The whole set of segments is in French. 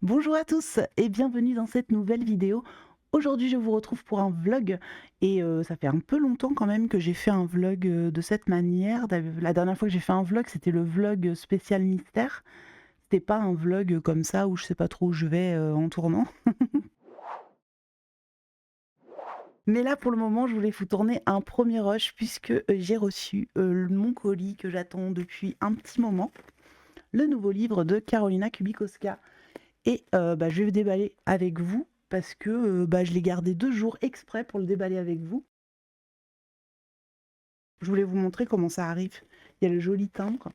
Bonjour à tous et bienvenue dans cette nouvelle vidéo. Aujourd'hui, je vous retrouve pour un vlog et ça fait un peu longtemps quand même que j'ai fait un vlog de cette manière. La dernière fois que j'ai fait un vlog, c'était le vlog spécial mystère. C'était pas un vlog comme ça où je sais pas trop où je vais en tournant. Mais là, pour le moment, je voulais vous tourner un premier rush puisque j'ai reçu mon colis que j'attends depuis un petit moment. Le nouveau livre de Karolina Kubikowska. Et je vais le déballer avec vous parce que, je l'ai gardé 2 jours exprès pour le déballer avec vous. Je voulais vous montrer comment ça arrive. Il y a le joli timbre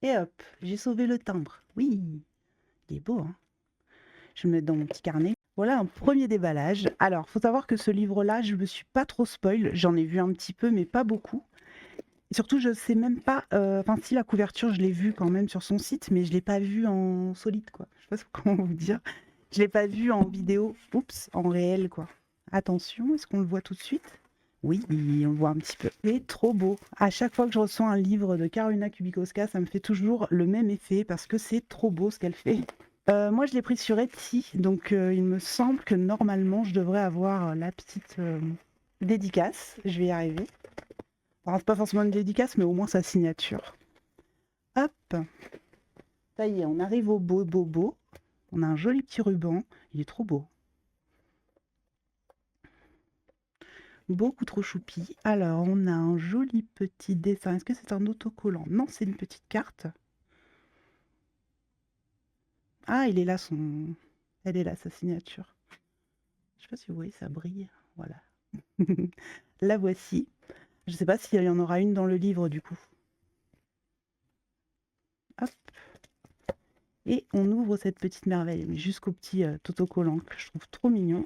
et hop, j'ai sauvé le timbre. Oui, il est beau, hein? Je vais le mettre dans mon petit carnet. Voilà un premier déballage. Alors, faut savoir que ce livre-là, je me suis pas trop spoil. J'en ai vu un petit peu, mais pas beaucoup. Et surtout, je sais même pas, enfin si la couverture, je l'ai vue quand même sur son site, mais je l'ai pas vue en solide, quoi. Je sais pas comment vous dire. Je l'ai pas vue en vidéo, oups, en réel, quoi. Attention, est-ce qu'on le voit tout de suite? Oui, on le voit un petit peu. C'est trop beau. À chaque fois que je reçois un livre de Karolina Kubikowska, ça me fait toujours le même effet parce que c'est trop beau ce qu'elle fait. Moi, je l'ai pris sur Etsy, donc il me semble que normalement, je devrais avoir la petite dédicace. Je vais y arriver. Alors, c'est pas forcément une dédicace, mais au moins sa signature. Hop, ça y est, on arrive au beau bobo. On a un joli petit ruban. Il est trop beau. Beaucoup trop choupi. Alors, on a un joli petit dessin. Est-ce que c'est un autocollant? Non, c'est une petite carte. Ah, il est là son... Elle est là, sa signature. Je sais pas si vous voyez, ça brille. Voilà. La voici. Je sais pas s'il y en aura une dans le livre, du coup. Hop. Et on ouvre cette petite merveille, mais jusqu'au petit autocollant que je trouve trop mignon.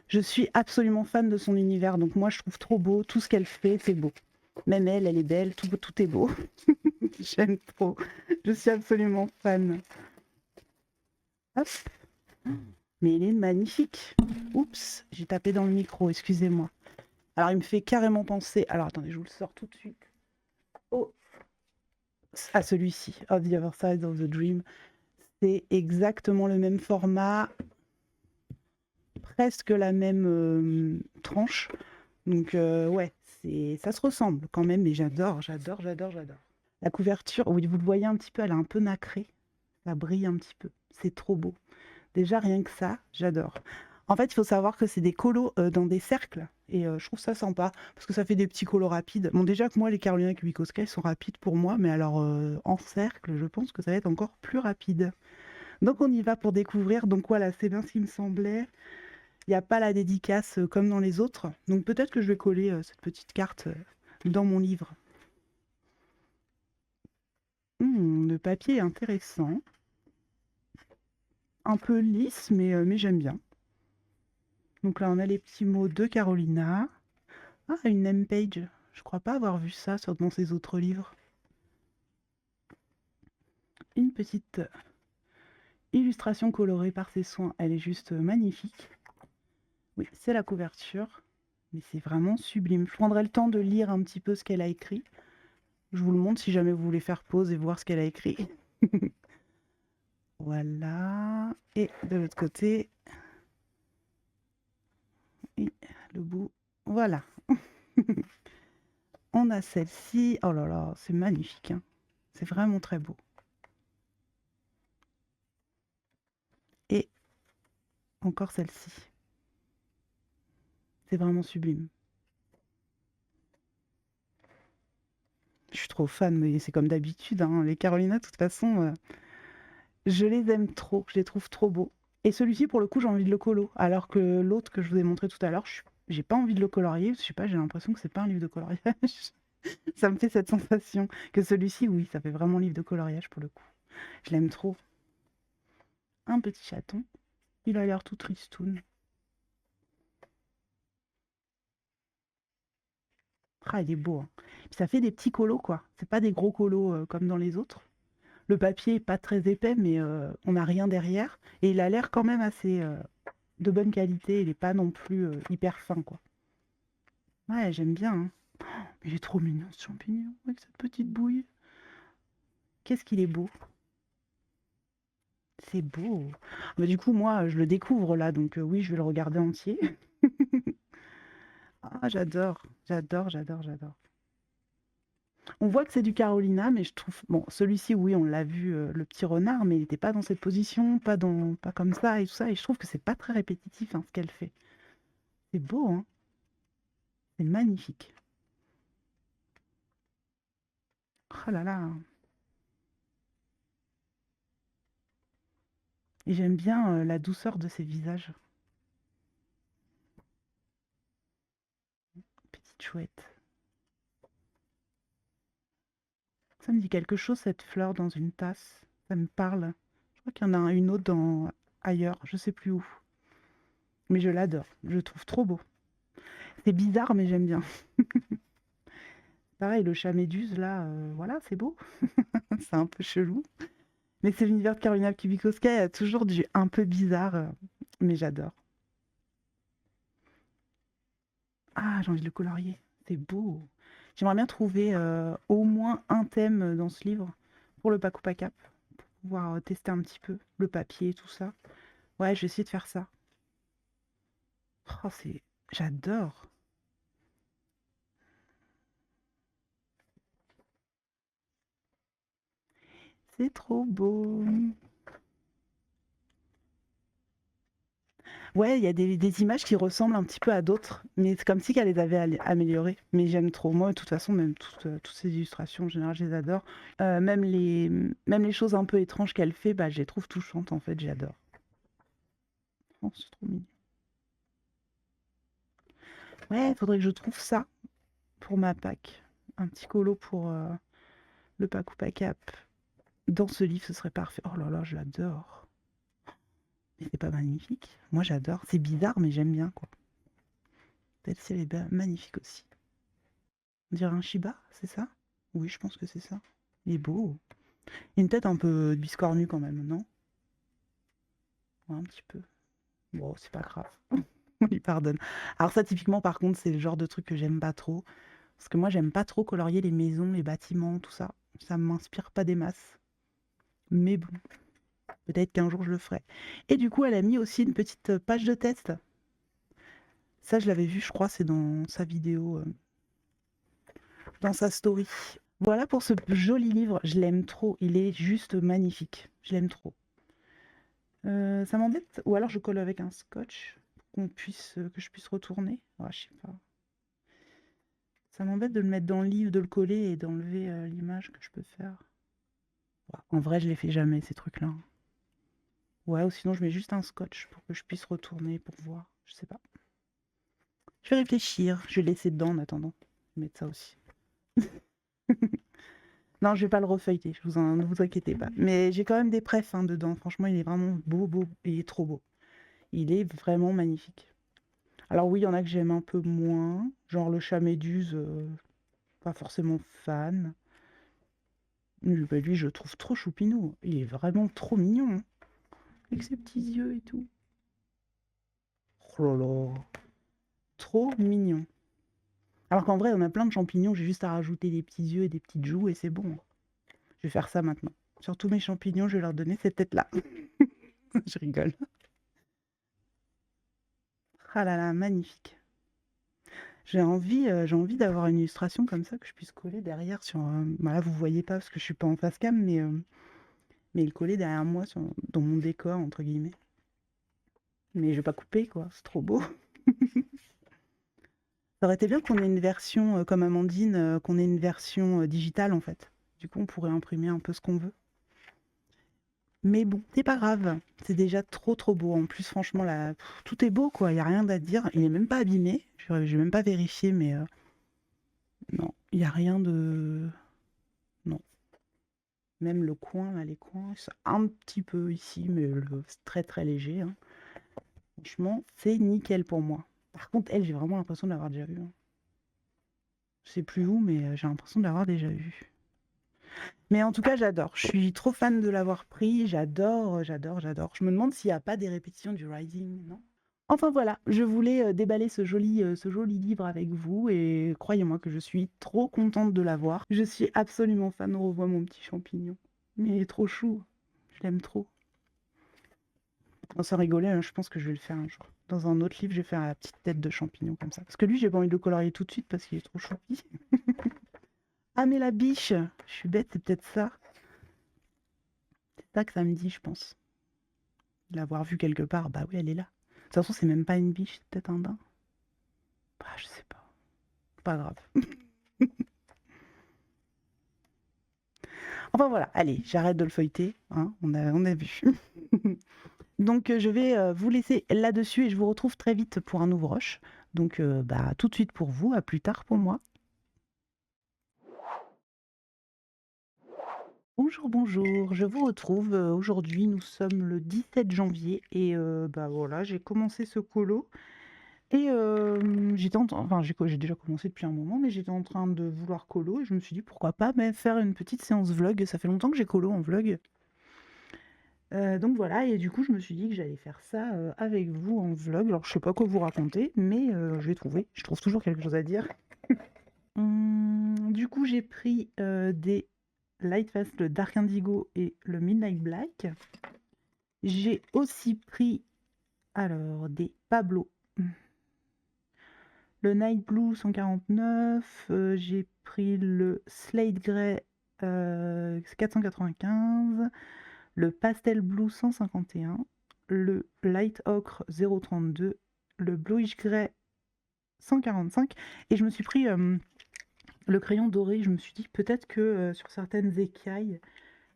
Je suis absolument fan de son univers, donc moi je trouve trop beau, tout ce qu'elle fait, c'est beau. Même elle, elle est belle, tout est beau. J'aime trop. Je suis absolument fan. Hop. Mais il est magnifique. Oups, j'ai tapé dans le micro, excusez-moi. Alors il me fait carrément penser. Alors attendez, je vous le sors tout de suite. Oh, à celui-ci, of the Other Side of the Dream. C'est exactement le même format, presque la même tranche. Donc ouais, ça se ressemble quand même, mais j'adore. La couverture, oui, vous le voyez un petit peu, elle est un peu nacrée. Ça brille un petit peu. C'est trop beau. Déjà, rien que ça, j'adore. En fait, il faut savoir que c'est des colos dans des cercles. Et je trouve ça sympa, parce que ça fait des petits colos rapides. Bon, déjà que moi, les Carolina Kubikowska, ils sont rapides pour moi, mais alors en cercle, je pense que ça va être encore plus rapide. Donc on y va pour découvrir. Donc voilà, c'est bien ce qui me semblait. Il n'y a pas la dédicace comme dans les autres. Donc peut-être que je vais coller cette petite carte dans mon livre. Le papier est intéressant. Un peu lisse, mais j'aime bien. Donc là, on a les petits mots de Carolina. Ah, une name page. Je crois pas avoir vu ça dans ses autres livres. Une petite illustration colorée par ses soins. Elle est juste magnifique. Oui, c'est la couverture. Mais c'est vraiment sublime. Je prendrai le temps de lire un petit peu ce qu'elle a écrit. Je vous le montre si jamais vous voulez faire pause et voir ce qu'elle a écrit. Voilà. Et de l'autre côté, et le bout. Voilà. On a celle-ci. Oh là là, c'est magnifique, hein. C'est vraiment très beau. Et encore celle-ci. C'est vraiment sublime. Je suis trop fan, mais c'est comme d'habitude, hein. Les Carolina, de toute façon, je les aime trop. Je les trouve trop beaux. Et celui-ci, pour le coup, j'ai envie de le colo. Alors que l'autre que je vous ai montré tout à l'heure, j'ai pas envie de le colorier. Je sais pas, j'ai l'impression que c'est pas un livre de coloriage. Ça me fait cette sensation. Que celui-ci, oui, ça fait vraiment livre de coloriage pour le coup. Je l'aime trop. Un petit chaton. Il a l'air tout tristoun. Ah, il est beau, hein. Puis ça fait des petits colos, quoi. C'est pas des gros colos comme dans les autres. Le papier est pas très épais, mais on n'a rien derrière. Et il a l'air quand même assez de bonne qualité. Il n'est pas non plus hyper fin, quoi. Ouais, j'aime bien, hein. Il est trop mignon ce champignon avec cette petite bouille. Qu'est-ce qu'il est beau. C'est beau. Bah, du coup, moi, je le découvre là, donc oui, je vais le regarder entier. Ah, j'adore, j'adore, j'adore, j'adore. On voit que c'est du Carolina, mais je trouve bon, celui-ci, oui, on l'a vu, le petit renard, mais il était pas dans cette position, pas comme ça et tout ça et je trouve que c'est pas très répétitif, hein, ce qu'elle fait. C'est beau, hein? C'est magnifique. Oh là là! Et j'aime bien, la douceur de ses visages. Petite chouette. Ça me dit quelque chose cette fleur dans une tasse. Ça me parle. Je crois qu'il y en a une autre dans ailleurs, je sais plus où. Mais je l'adore, je le trouve trop beau. C'est bizarre, mais j'aime bien. Pareil, le chat méduse là, voilà, c'est beau. C'est un peu chelou. Mais c'est l'univers de Karolina Kibikowska, il y a toujours du un peu bizarre, mais j'adore. Ah, j'ai envie de le colorier. C'est beau. J'aimerais bien trouver, au moins un thème, dans ce livre pour le Paku Pakap, pour pouvoir, tester un petit peu le papier, tout ça. Ouais, je vais essayer de faire ça. Oh, c'est j'adore. C'est trop beau. Ouais, il y a des images qui ressemblent un petit peu à d'autres, mais c'est comme si qu'elle les avait améliorées. Mais j'aime trop. Moi, de toute façon, même toutes ces illustrations, en général, je les adore. Même les choses un peu étranges qu'elle fait, bah, je les trouve touchantes, en fait, j'adore. Oh, c'est trop mignon. Ouais, il faudrait que je trouve ça pour ma Pâques. Un petit colo pour le Paku Pakap. Dans ce livre, ce serait parfait. Oh là là, je l'adore. Mais c'est pas magnifique? Moi, j'adore. C'est bizarre, mais j'aime bien, quoi. Celle-ci, elle est magnifique aussi. On dirait un Shiba, c'est ça? Oui, je pense que c'est ça. Il est beau. Il a une tête un peu biscornue quand même, non? Ouais, un petit peu. Bon, c'est pas grave. On lui pardonne. Alors ça, typiquement, par contre, c'est le genre de truc que j'aime pas trop. Parce que moi, j'aime pas trop colorier les maisons, les bâtiments, tout ça. Ça m'inspire pas des masses. Mais bon, peut-être qu'un jour je le ferai. Et du coup, elle a mis aussi une petite page de test. Ça, je l'avais vu, je crois, c'est dans sa vidéo, dans sa story. Voilà pour ce joli livre, je l'aime trop, il est juste magnifique. Je l'aime trop. Ça m'embête ou alors je colle avec un scotch pour que je puisse retourner? Ouais, je sais pas. Ça m'embête de le mettre dans le livre, de le coller et d'enlever, l'image que je peux faire. Ouais, en vrai, je les fais jamais ces trucs-là, hein. Ouais, ou sinon je mets juste un scotch pour que je puisse retourner pour voir, je sais pas. Je vais réfléchir, je vais le laisser dedans en attendant. Je vais mettre ça aussi. Non, je vais pas le refeuilleter, ne vous inquiétez pas. Mais j'ai quand même des prefs, hein, dedans. Franchement, il est vraiment beau, beau, il est trop beau. Il est vraiment magnifique. Alors oui, il y en a que j'aime un peu moins, genre le chat méduse, pas forcément fan. Lui, je le trouve trop choupinou. Il est vraiment trop mignon, hein, avec ses petits yeux et tout. Oh là là, trop mignon. Alors qu'en vrai, on a plein de champignons, j'ai juste à rajouter des petits yeux et des petites joues et c'est bon, hein. Je vais faire ça maintenant. Sur tous mes champignons, je vais leur donner cette tête-là. Je rigole. Ah là là, magnifique. J'ai envie d'avoir une illustration comme ça que je puisse coller derrière sur, bah, là vous voyez pas parce que je suis pas en face cam, mais le coller derrière moi dans mon «décor» entre guillemets. Mais je vais pas couper quoi, c'est trop beau. Ça aurait été bien qu'on ait une version, comme Amandine, qu'on ait une version, digitale en fait. Du coup, on pourrait imprimer un peu ce qu'on veut. Mais bon, c'est pas grave, c'est déjà trop, trop beau. En plus franchement là, tout est beau quoi, il y a rien à dire. Il est même pas abîmé. J'ai même pas vérifié mais, non, il y a rien de non. Même le coin là, les coins, c'est un petit peu ici, mais c'est très, très léger, hein. Franchement, c'est nickel pour moi. Par contre, elle, j'ai vraiment l'impression de l'avoir déjà vue, hein. Je sais plus où, mais j'ai l'impression de l'avoir déjà vue. Mais en tout cas, j'adore. Je suis trop fan de l'avoir pris. J'adore, j'adore, j'adore. Je me demande s'il y a pas des répétitions du Rising, non? Enfin voilà, je voulais déballer ce joli livre avec vous et croyez-moi que je suis trop contente de l'avoir. Je suis absolument fan, on revoit mon petit champignon. Mais il est trop chou, je l'aime trop. Sans rigoler, hein, je pense que je vais le faire un jour. Dans un autre livre, je vais faire la petite tête de champignon comme ça. Parce que lui, j'ai pas envie de le colorier tout de suite parce qu'il est trop choupi. Ah mais la biche, je suis bête, c'est peut-être ça. C'est ça que ça me dit, je pense. L'avoir vue quelque part, bah oui, elle est là. De toute façon, c'est même pas une biche, c'est peut-être un daim. Bah, je sais pas. Pas grave. Enfin voilà, allez, j'arrête de le feuilleter, hein, on a vu. Donc je vais vous laisser là-dessus et je vous retrouve très vite pour un ouvroche. Donc bah, tout de suite pour vous, à plus tard pour moi. Bonjour, bonjour, je vous retrouve. Aujourd'hui, nous sommes le 17 janvier et bah voilà, j'ai commencé ce colo. Et j'ai déjà commencé depuis un moment, mais j'étais en train de vouloir colo et je me suis dit pourquoi pas faire une petite séance vlog. Ça fait longtemps que j'ai colo en vlog. Donc voilà, et du coup, je me suis dit que j'allais faire ça avec vous en vlog. Alors, je sais pas quoi vous raconter, mais j'ai trouvé. Je trouve toujours quelque chose à dire. Du coup, j'ai pris des Lightfast, le Dark Indigo et le Midnight Black. J'ai aussi pris alors des Pablo. Le Night Blue 149, j'ai pris le Slate Grey 495, le Pastel Blue 151, le Light Ocre 032, le Bluish Grey 145, et je me suis pris le crayon doré. Je me suis dit peut-être que sur certaines écailles,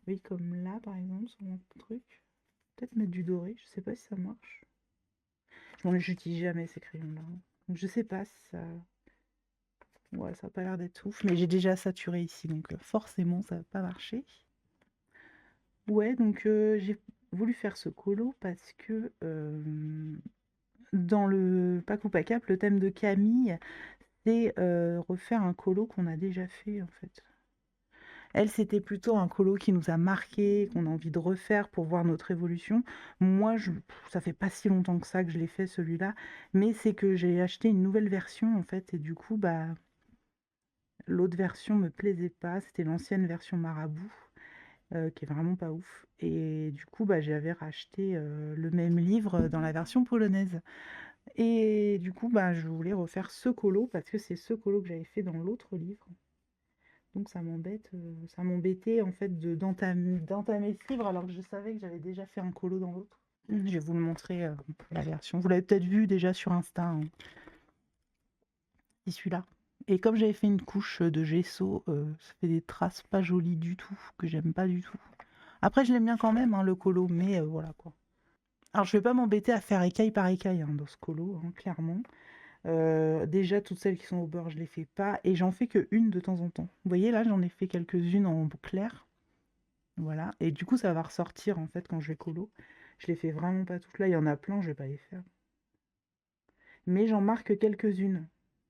oui, comme là par exemple, sur mon truc, peut-être mettre du doré, je sais pas si ça marche. J'utilise jamais ces crayons-là, hein. Donc je sais pas si ça. Ouais, ça a pas l'air d'être ouf, mais j'ai déjà saturé ici, donc forcément ça va pas marcher. Ouais, donc j'ai voulu faire ce colo parce que dans le Pack ou Pack Up, le thème de Camille, c'est refaire un colo qu'on a déjà fait en fait. Elle, c'était plutôt un colo qui nous a marqué, qu'on a envie de refaire pour voir notre évolution. Moi, ça fait pas si longtemps que ça que je l'ai fait celui-là, mais c'est que j'ai acheté une nouvelle version en fait, et du coup, bah, l'autre version me plaisait pas. C'était l'ancienne version Marabout, qui est vraiment pas ouf. Et du coup, bah, j'avais racheté le même livre dans la version polonaise. Et du coup, bah, je voulais refaire ce colo parce que c'est ce colo que j'avais fait dans l'autre livre. Donc ça m'embête, ça m'embêtait en fait d'entamer ce livre alors que je savais que j'avais déjà fait un colo dans l'autre. Je vais vous le montrer la version. Vous l'avez peut-être vu déjà sur Insta, hein. C'est celui-là. Et comme j'avais fait une couche de gesso, ça fait des traces pas jolies du tout, que j'aime pas du tout. Après, je l'aime bien quand même, hein, le colo, mais voilà quoi. Alors, je vais pas m'embêter à faire écaille par écaille hein, dans ce colo, hein, clairement. Déjà, toutes celles qui sont au bord, je les fais pas, et j'en fais que une de temps en temps. Vous voyez, là, j'en ai fait quelques-unes en clair. Voilà, et du coup, ça va ressortir en fait quand je vais colo. Je les fais vraiment pas toutes là, il y en a plein, je vais pas les faire. Mais j'en marque quelques-unes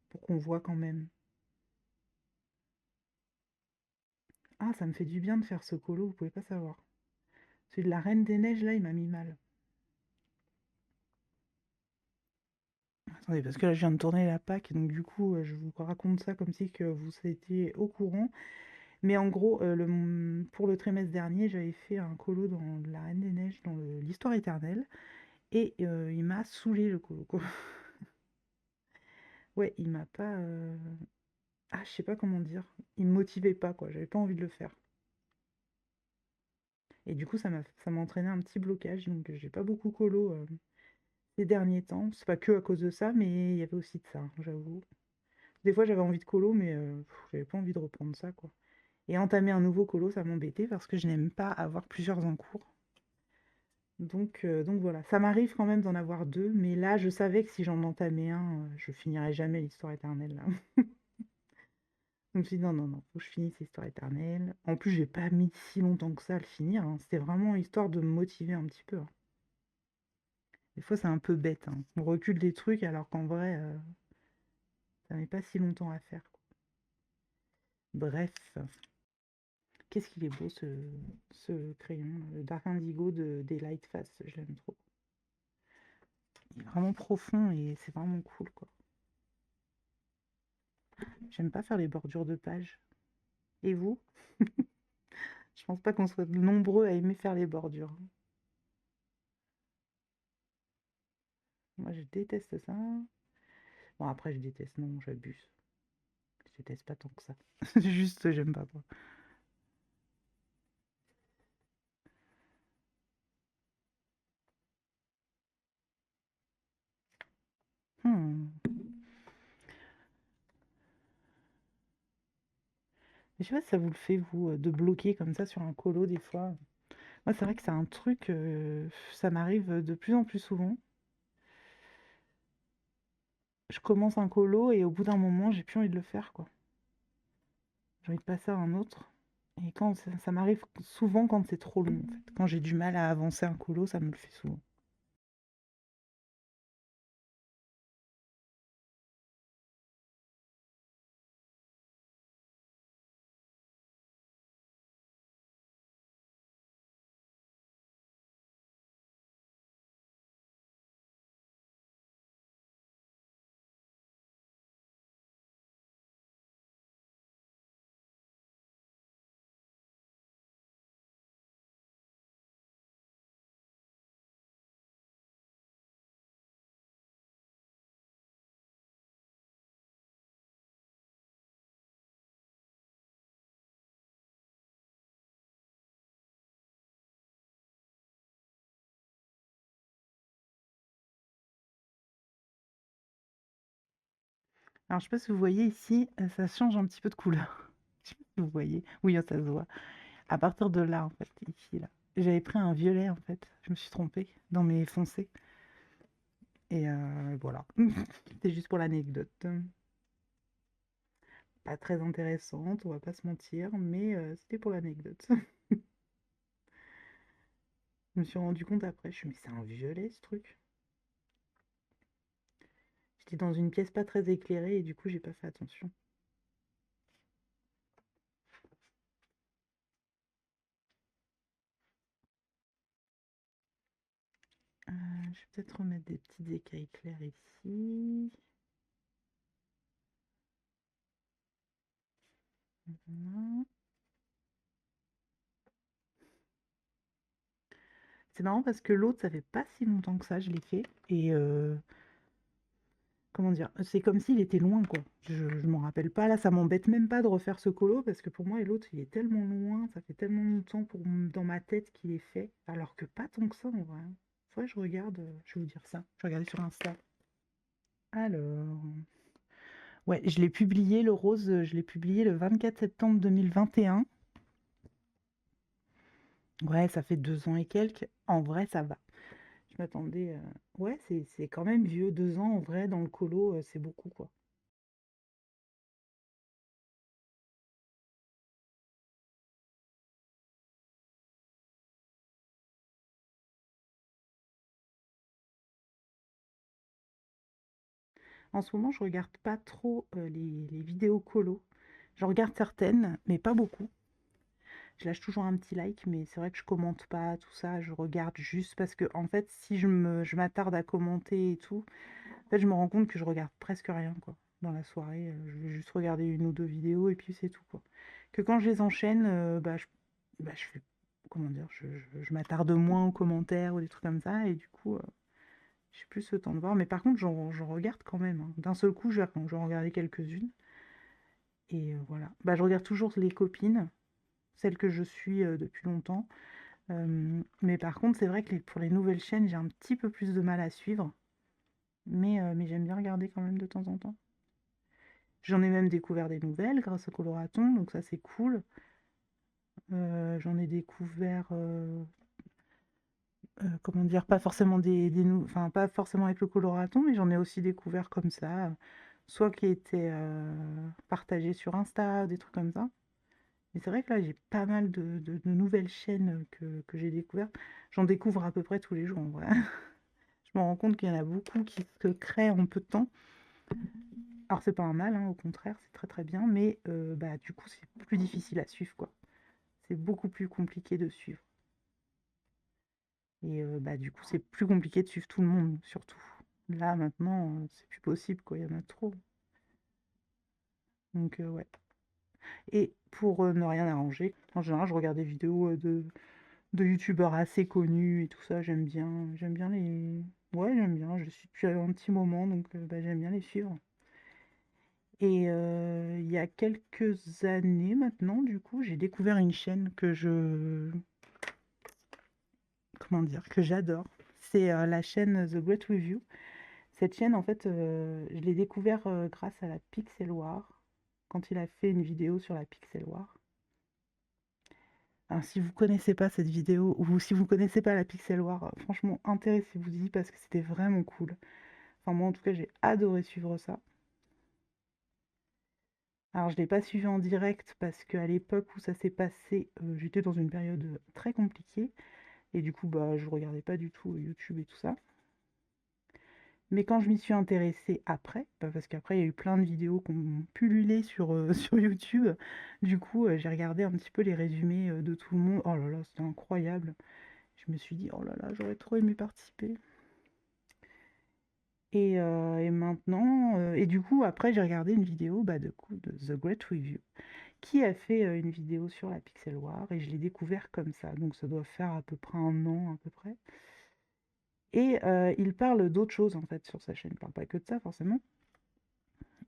pour qu'on voit quand même. Ah, ça me fait du bien de faire ce colo, vous pouvez pas savoir. Celui de la Reine des Neiges, là, il m'a mis mal. Attendez, parce que là, je viens de tourner la PAC, donc du coup, je vous raconte ça comme si que vous étiez au courant. Mais en gros, pour le trimestre dernier, j'avais fait un colo dans la Reine des Neiges, dans l'Histoire éternelle, et il m'a saoulé le colo, quoi. Ouais, il m'a pas... Ah, je sais pas comment dire. Il me motivait pas, quoi. J'avais pas envie de le faire. Et du coup, ça m'a entraîné un petit blocage, donc j'ai pas beaucoup colo ces derniers temps. C'est pas que à cause de ça, mais il y avait aussi de ça, hein, j'avoue. Des fois, j'avais envie de colo, mais j'avais pas envie de reprendre ça, quoi. Et entamer un nouveau colo, ça m'embêtait parce que je n'aime pas avoir plusieurs en cours. Donc voilà, ça m'arrive quand même d'en avoir deux, mais là, je savais que si j'en entamais un, je finirais jamais l'histoire éternelle, là. Je me suis dit: «Non, non, non, faut que je finisse l'histoire éternelle». En plus, j'ai pas mis si longtemps que ça à le finir, hein. C'était vraiment histoire de me motiver un petit peu, hein. Des fois, c'est un peu bête, hein. On recule des trucs alors qu'en vrai, ça met pas si longtemps à faire, quoi. Bref, qu'est-ce qu'il est beau ce crayon, le Dark Indigo des Lightfast, je l'aime trop. il est vraiment profond et c'est vraiment cool, quoi. J'aime pas faire les bordures de pages. Et vous? Je pense pas qu'on soit nombreux à aimer faire les bordures. Moi, je déteste ça. Bon, après, je déteste, non, j'abuse. Je déteste pas tant que ça. Juste, j'aime pas, quoi. Hmm. Mais je sais pas si ça vous le fait, vous, de bloquer comme ça sur un colo des fois. Moi, c'est vrai que c'est un truc, ça m'arrive de plus en plus souvent. Je commence un colo et au bout d'un moment, j'ai plus envie de le faire, quoi. J'ai envie de passer à un autre. Et quand ça m'arrive souvent quand c'est trop long, en fait. Quand j'ai du mal à avancer un colo, ça me le fait souvent. Alors, je sais pas si vous voyez ici, ça change un petit peu de couleur. Je sais pas si vous voyez. Oui, ça se voit. À partir de là, en fait, ici, là. J'avais pris un violet, en fait. Je me suis trompée dans mes foncés. Et voilà. C'était juste pour l'anecdote. Pas très intéressante, on va pas se mentir, mais c'était pour l'anecdote. Je me suis rendu compte après, je me suis dit, mais c'est un violet ce truc. J'étais dans une pièce pas très éclairée et du coup, j'ai pas fait attention. Je vais peut-être remettre des petites écailles claires ici. Voilà. C'est marrant parce que l'autre, ça fait pas si longtemps que ça, je l'ai fait. Et comment dire, c'est comme s'il était loin, quoi. Je m'en rappelle pas. Là, ça m'embête même pas de refaire ce colo parce que pour moi, et l'autre, il est tellement loin, ça fait tellement longtemps dans ma tête qu'il est fait. Alors que pas tant que ça, en vrai. Faudrait que je regarde, je vais vous dire ça. Je vais regarder sur Insta. Alors, ouais, je l'ai publié, le rose, je l'ai publié le 24 septembre 2021. Ouais, ça fait 2 ans et quelques. En vrai, ça va. Je m'attendais. Ouais, c'est quand même vieux. 2 ans, en vrai, dans le colo, c'est beaucoup, quoi. En ce moment, je regarde pas trop les vidéos colo. Je regarde certaines, mais pas beaucoup. Je lâche toujours un petit like, mais c'est vrai que je commente pas tout ça. Je regarde juste parce que, en fait, si je m'attarde à commenter et tout, en fait, je me rends compte que je regarde presque rien, quoi. Dans la soirée, je vais juste regarder une ou deux vidéos et puis c'est tout, quoi. Que quand je les enchaîne, je fais, comment dire, je m'attarde moins aux commentaires ou des trucs comme ça et du coup, j'ai plus ce temps de voir. Mais par contre, j'en regarde quand même, hein. D'un seul coup, je vais en regarder quelques-unes et voilà. Bah, je regarde toujours les copines, celles que je suis depuis longtemps. Mais par contre, c'est vrai que pour les nouvelles chaînes, j'ai un petit peu plus de mal à suivre. Mais j'aime bien regarder quand même de temps en temps. J'en ai même découvert des nouvelles grâce au coloraton, donc ça c'est cool. J'en ai découvert, comment dire, pas forcément enfin pas forcément avec le coloraton, mais j'en ai aussi découvert comme ça, soit qui étaient partagés sur Insta, des trucs comme ça. Mais c'est vrai que là j'ai pas mal de nouvelles chaînes que j'ai découvertes. J'en découvre à peu près tous les jours en vrai. Je me rends compte qu'il y en a beaucoup qui se créent en peu de temps. Alors c'est pas un mal, hein, au contraire, c'est très très bien, mais bah, du coup c'est plus difficile à suivre, quoi. C'est beaucoup plus compliqué de suivre. Et bah, du coup c'est plus compliqué de suivre tout le monde, surtout. Là, maintenant, c'est plus possible, quoi, il y en a trop. Donc ouais. Et pour, ne rien arranger, en général, je regarde des vidéos, de youtubeurs assez connus et tout ça. J'aime bien les ouais, j'aime bien, je suis depuis un petit moment donc bah, j'aime bien les suivre. Et il y a quelques années maintenant, du coup, j'ai découvert une chaîne que je comment dire? Que j'adore. C'est, la chaîne The Great Review. Cette chaîne, en fait, je l'ai découvert, grâce à la Pixel War, quand il a fait une vidéo sur la Pixel War. Alors si vous connaissez pas cette vidéo ou si vous connaissez pas la Pixel War, franchement intéressez-vous-y parce que c'était vraiment cool. Enfin moi en tout cas j'ai adoré suivre ça. Alors je l'ai pas suivi en direct parce qu'à l'époque où ça s'est passé, j'étais dans une période, très compliquée et du coup, bah, je regardais pas du tout, YouTube et tout ça. Mais quand je m'y suis intéressée après, bah, parce qu'après il y a eu plein de vidéos qui ont pullulé sur, sur YouTube. Du coup, j'ai regardé un petit peu les résumés, de tout le monde. Oh là là, c'était incroyable. Je me suis dit: «Oh là là, j'aurais trop aimé participer». Et maintenant, et du coup, après, j'ai regardé une vidéo, bah, de coup, de The Great Review, qui a fait, une vidéo sur la Pixel War et je l'ai découvert comme ça, donc ça doit faire à peu près un an, à peu près. Et il parle d'autres choses, en fait, sur sa chaîne. Il parle pas que de ça, forcément.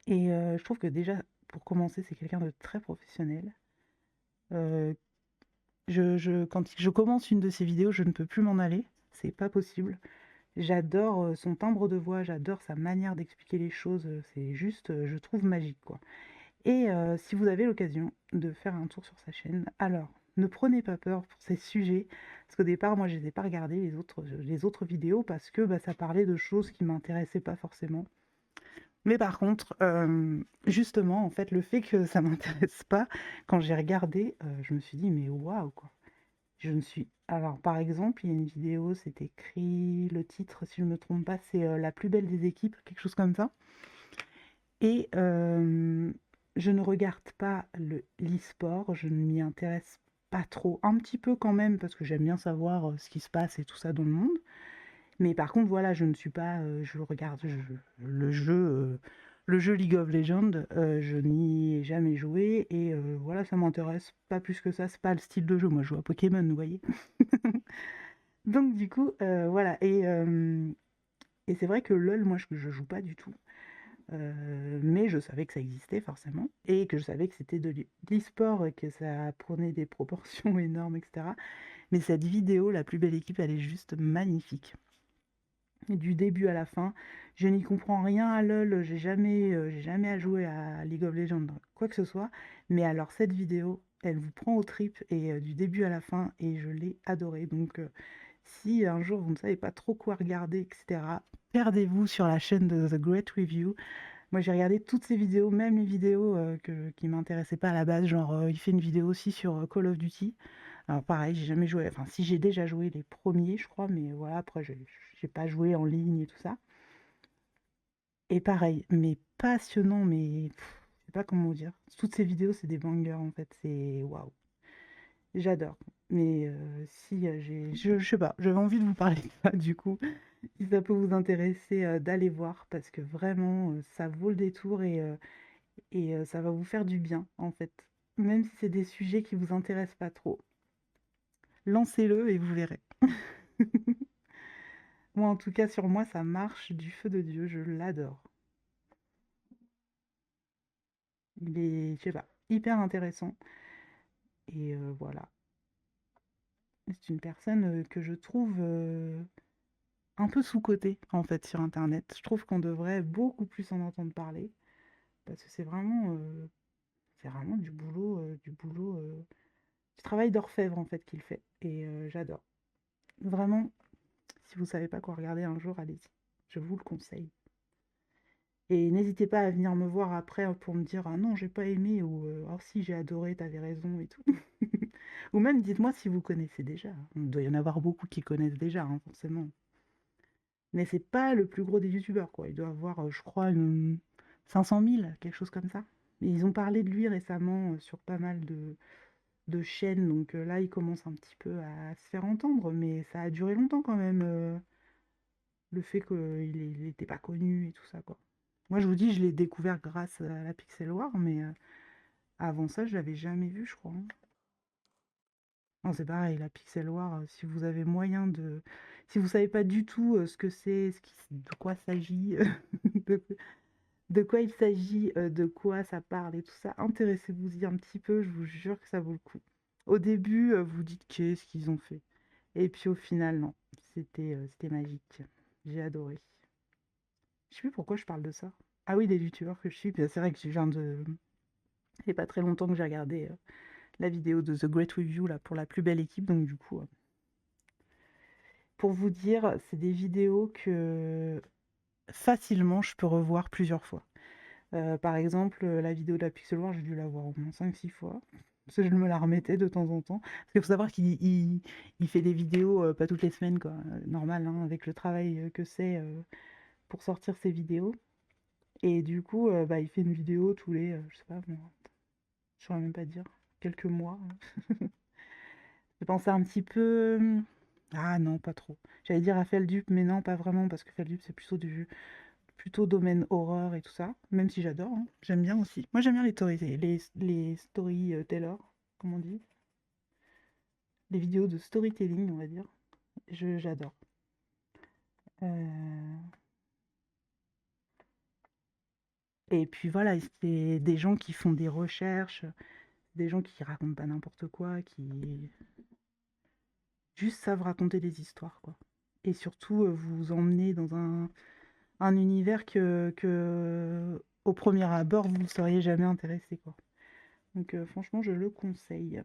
Et je trouve que déjà, pour commencer, c'est quelqu'un de très professionnel. Heu, quand je commence une de ses vidéos, je ne peux plus m'en aller, c'est pas possible. J'adore, son timbre de voix, j'adore sa manière d'expliquer les choses, c'est juste, je trouve magique, quoi. Et si vous avez l'occasion de faire un tour sur sa chaîne, alors ne prenez pas peur pour ces sujets, parce qu'au départ, moi, je les ai pas regardés les autres vidéos parce que, bah, ça parlait de choses qui m'intéressaient pas forcément. Mais par contre, justement, en fait, le fait que ça m'intéresse pas, quand j'ai regardé, je me suis dit: «Mais waouh, quoi!» Je ne suis alors par exemple, il y a une vidéo, c'est écrit le titre, si je ne me trompe pas, c'est, «La plus belle des équipes», quelque chose comme ça. Et je ne regarde pas l'e-sport, je ne m'y intéresse pas trop. Un petit peu quand même, parce que j'aime bien savoir, ce qui se passe et tout ça dans le monde. Mais par contre, voilà, je ne suis pas, je regarde le jeu League of Legends, je n'y ai jamais joué et voilà, ça m'intéresse pas plus que ça, c'est pas le style de jeu. Moi, je joue à Pokémon, vous voyez? Donc du coup, voilà et c'est vrai que LOL, moi, je joue pas du tout. Mais je savais que ça existait forcément et que je savais que c'était de l'e-sport et que ça prenait des proportions énormes et cetera. Mais cette vidéo, La plus belle équipe, elle est juste magnifique. Du début à la fin, je n'y comprends rien à LOL, j'ai jamais à jouer à League of Legends, quoi que ce soit. Mais alors cette vidéo, elle vous prend aux tripes et du début à la fin et je l'ai adorée. Donc si un jour vous ne savez pas trop quoi regarder et cetera, perdez-vous sur la chaîne de The Great Review. Moi, j'ai regardé toutes ces vidéos, même les vidéos, qui m'intéressaient pas à la base, genre, il fait une vidéo aussi sur, Call of Duty. Alors pareil, j'ai jamais joué, enfin si, j'ai déjà joué les premiers, je crois, mais voilà, après j'ai pas joué en ligne et tout ça. Et pareil, mais passionnant, mais je sais pas comment vous dire. Toutes ces vidéos, c'est des bangers en fait, c'est waouh, j'adore. Mais si, je sais pas, j'avais envie de vous parler de ça du coup. Si ça peut vous intéresser, d'aller voir parce que vraiment, ça vaut le détour et ça va vous faire du bien, en fait. Même si c'est des sujets qui vous intéressent pas trop, lancez-le et vous verrez. Moi, en tout cas, sur moi, ça marche du feu de Dieu, je l'adore. Il est, je sais pas, hyper intéressant et voilà. C'est une personne, que je trouve, un peu sous-cotée, en fait, sur internet. Je trouve qu'on devrait beaucoup plus en entendre parler parce que c'est vraiment du travail d'orfèvre, en fait, qu'il fait et j'adore. Vraiment, si vous savez pas quoi regarder un jour, allez-y. Je vous le conseille. Et n'hésitez pas à venir me voir après pour me dire: «Ah non, j'ai pas aimé» ou «Oh si, j'ai adoré, t'avais raison» et tout. Ou même dites-moi si vous connaissez déjà. Il doit y en avoir beaucoup qui connaissent déjà, hein, forcément. Mais c'est pas le plus gros des youtubeurs, quoi. Il doit avoir, je crois, 500 000, quelque chose comme ça. Mais ils ont parlé de lui récemment sur pas mal de chaînes, donc là, il commence un petit peu à se faire entendre, mais ça a duré longtemps quand même. le fait qu'il n'était pas connu et tout ça, quoi. Moi, je vous dis, je l'ai découvert grâce à la Pixel War, mais avant ça, je l'avais jamais vu, je crois, hein. Non, c'est pareil, la Pixel War, si vous avez moyen de... Si vous savez pas du tout ce que c'est, de quoi s'agit, de, de quoi il s'agit, de quoi ça parle et tout ça, intéressez-vous-y un petit peu, je vous jure que ça vaut le coup. Au début, vous dites qu'est-ce qu'ils ont fait. Et puis au final, non, c'était magique. J'ai adoré. Je sais plus pourquoi je parle de ça. Ah oui, des youtubeurs que je suis. Puis c'est vrai que je viens de... Il n'y a pas très longtemps que j'ai regardé la vidéo de The Great Review là, pour la plus belle équipe. Donc du coup, pour vous dire, c'est des vidéos que facilement je peux revoir plusieurs fois. Par exemple, la vidéo de la Pixel War, j'ai dû la voir au moins 5-6 fois. Parce que je me la remettais de temps en temps. Parce qu'il faut savoir qu'il fait des vidéos pas toutes les semaines, quoi. Normal, hein, avec le travail que c'est pour sortir ses vidéos. Et du coup, bah, il fait une vidéo tous les, je sais pas, moi, je saurais même pas dire, quelques mois. J'ai pensé un petit peu. Ah non, pas trop. J'allais dire à Feldup, mais non, pas vraiment, parce que Feldup, c'est plutôt domaine horreur et tout ça. Même si j'adore, hein. J'aime bien aussi. Moi, j'aime bien les storytellers, comme on dit. Les vidéos de storytelling, on va dire. J'adore. Euh, Et puis voilà, c'est des gens qui font des recherches, des gens qui racontent pas n'importe quoi, qui juste savent raconter des histoires, quoi. Et surtout, vous emmener dans un univers au premier abord, vous ne seriez jamais intéressé, quoi. Donc franchement, je le conseille.